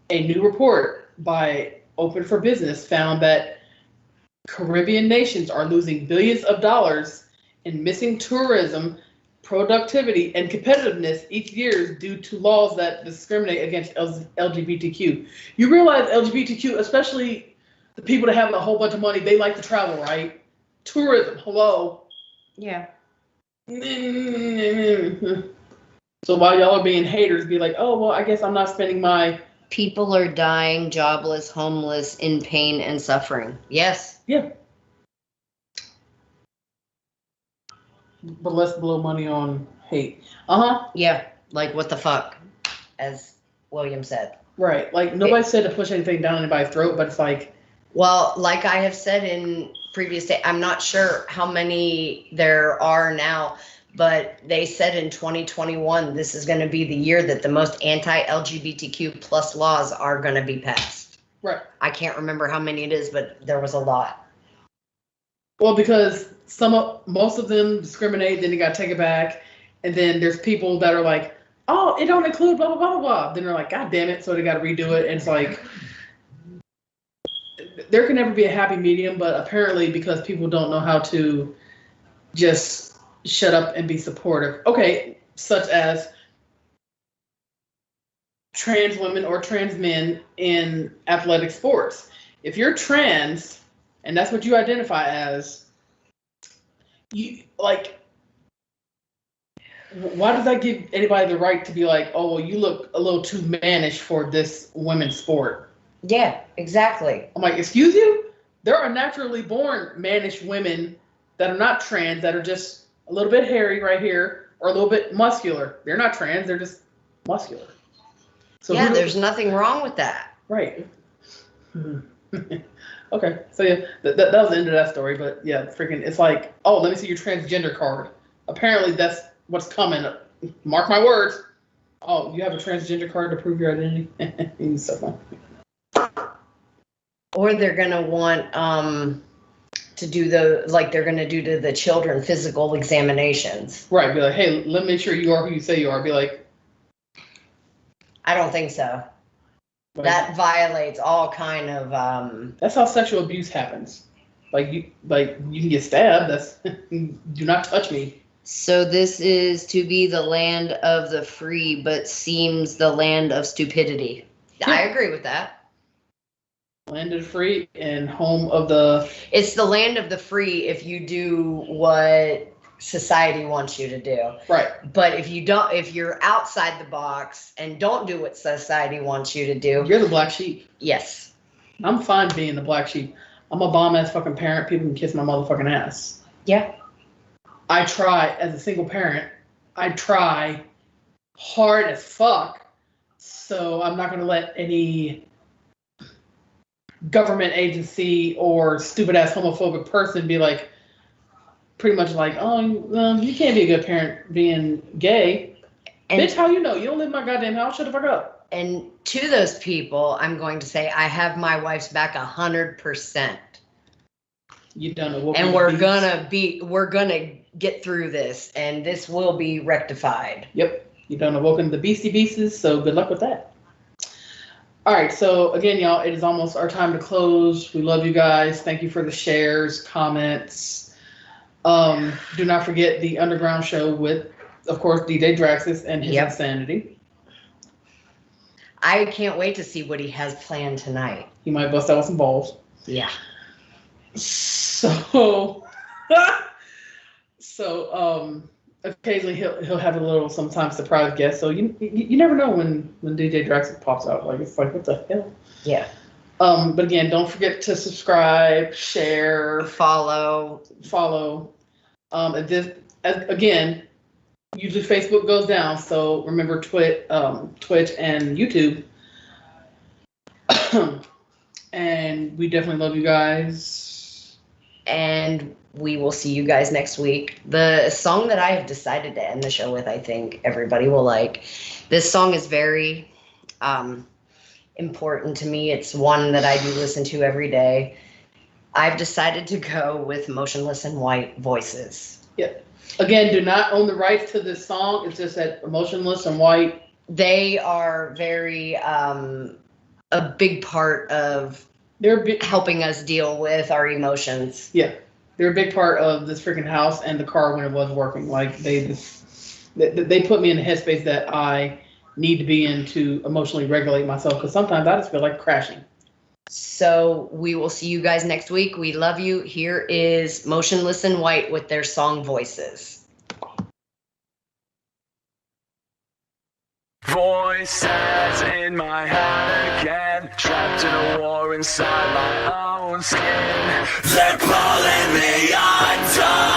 "A new report by Open for Business found that Caribbean nations are losing billions of dollars in missing tourism, productivity, and competitiveness each year due to laws that discriminate against LGBTQ." You realize LGBTQ, especially the people that have a whole bunch of money, they like to travel, right? Tourism, hello.
Yeah.
So while y'all are being haters, be like, oh, well, I guess I'm not spending my...
People are dying, jobless, homeless, in pain and suffering. Yes.
Yeah. But let's blow money on hate. Uh-huh.
Yeah. Like, what the fuck? As William said.
Right. Like, nobody said to push anything down anybody's throat, but it's like...
Well, like I have said in previous day, I'm not sure how many there are now, but they said in 2021, this is going to be the year that the most anti-LGBTQ plus laws are going to be passed.
Right.
I can't remember how many it is, but there was a lot.
Well, because most of them discriminate, then you got to take it back. And then there's people that are like, oh, it don't include blah, blah, blah, blah, blah. Then they're like, God damn it. So they got to redo it. And it's like, there can never be a happy medium, but apparently because people don't know how to just shut up and be supportive. Okay, such as trans women or trans men in athletic sports. If you're trans and that's what you identify as, you like, why does that give anybody the right to be like, oh, well, you look a little too mannish for this women's sport?
Yeah, exactly.
I'm like, excuse you? There are naturally born mannish women that are not trans, that are just a little bit hairy right here or a little bit muscular. They're not trans, they're just muscular. So
yeah, there's nothing wrong with that.
Right. Okay, so yeah, that was the end of that story, but yeah, freaking, it's like, oh, let me see your transgender card. Apparently that's what's coming. Mark my words. Oh, you have a transgender card to prove your identity? It's so fun.
Or they're going to want to do they're going to do to the children physical examinations.
Right, be like, hey, let me make sure you are who you say you are. Be like,
I don't think so.
Like,
that violates all kind of
that's how sexual abuse happens. Like you can get stabbed. That's do not touch me.
So this is to be the land of the free, but seems the land of stupidity. Yeah. I agree with that.
Land of the free and home of the...
It's the land of the free if you do what society wants you to do.
Right.
But if you're outside the box and don't do what society wants you to do...
You're the black sheep.
Yes.
I'm fine being the black sheep. I'm a bomb-ass fucking parent. People can kiss my motherfucking ass.
Yeah.
I try, as a single parent, I try hard as fuck. So I'm not going to let any government agency or stupid ass homophobic person be like, pretty much like, oh, well, you can't be a good parent being gay. And bitch, how you know? You don't live in my goddamn house. Shut the fuck up.
And to those people, I'm going to say I have my wife's back 100%.
You done it.
And we're gonna get through this, and this will be rectified.
Yep. You done awoken the beastie beasts, so good luck with that. All right, so again, y'all, it is almost our time to close. We love you guys. Thank you for the shares, comments. Do not forget the Underground Show with, of course, DJ Draxis and his insanity.
I can't wait to see what he has planned tonight.
He might bust out some balls.
Yeah.
So, occasionally he'll have a little sometimes surprise guest. So you never know when DJ Draxis pops out. Like it's like what the hell?
Yeah.
But again, don't forget to subscribe, share,
follow.
Again, usually Facebook goes down, so remember Twitch and YouTube. And we definitely love you guys.
And we will see you guys next week. The song that I have decided to end the show with, I think everybody will like. This song is very important to me. It's one that I do listen to every day. I've decided to go with Motionless in White, Voices.
Yep. Again, do not own the rights to this song. It's just that Motionless in White.
They are very a big part of helping us deal with our emotions.
Yeah. They're a big part of this freaking house and the car when it was working. Like they put me in the headspace that I need to be in to emotionally regulate myself, because sometimes I just feel like crashing.
So we will see you guys next week. We love you. Here is Motionless in White with their song Voices.
Voices in my head again, trapped in a war inside my own skin. They're pulling me under.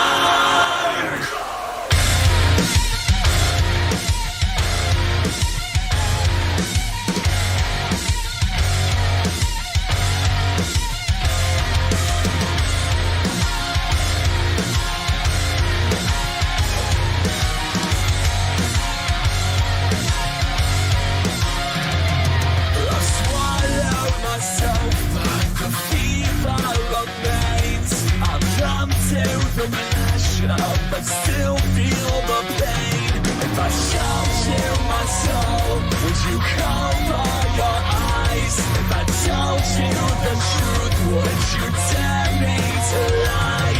But still feel the pain. If I showed you my soul, would you cover your eyes? If I told you the truth, would you dare me to lie?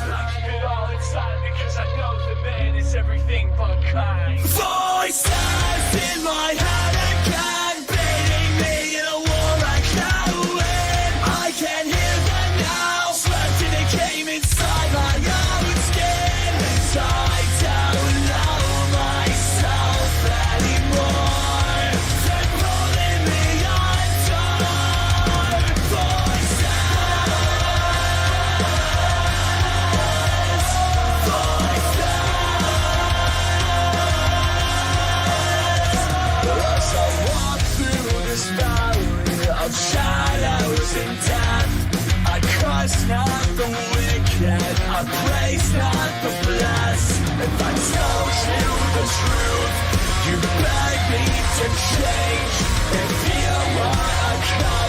I keep it all inside because I know the man is everything but kind. Voices in my head again, beating me in a war I can't win. I can hear them now, slept in a game inside my own. I don't know myself anymore. They're pulling me under. As I walk through this valley of shadows and death, I curse not the wicked, I praise not the blessed. If I told you the truth, you beg me to change. If you are a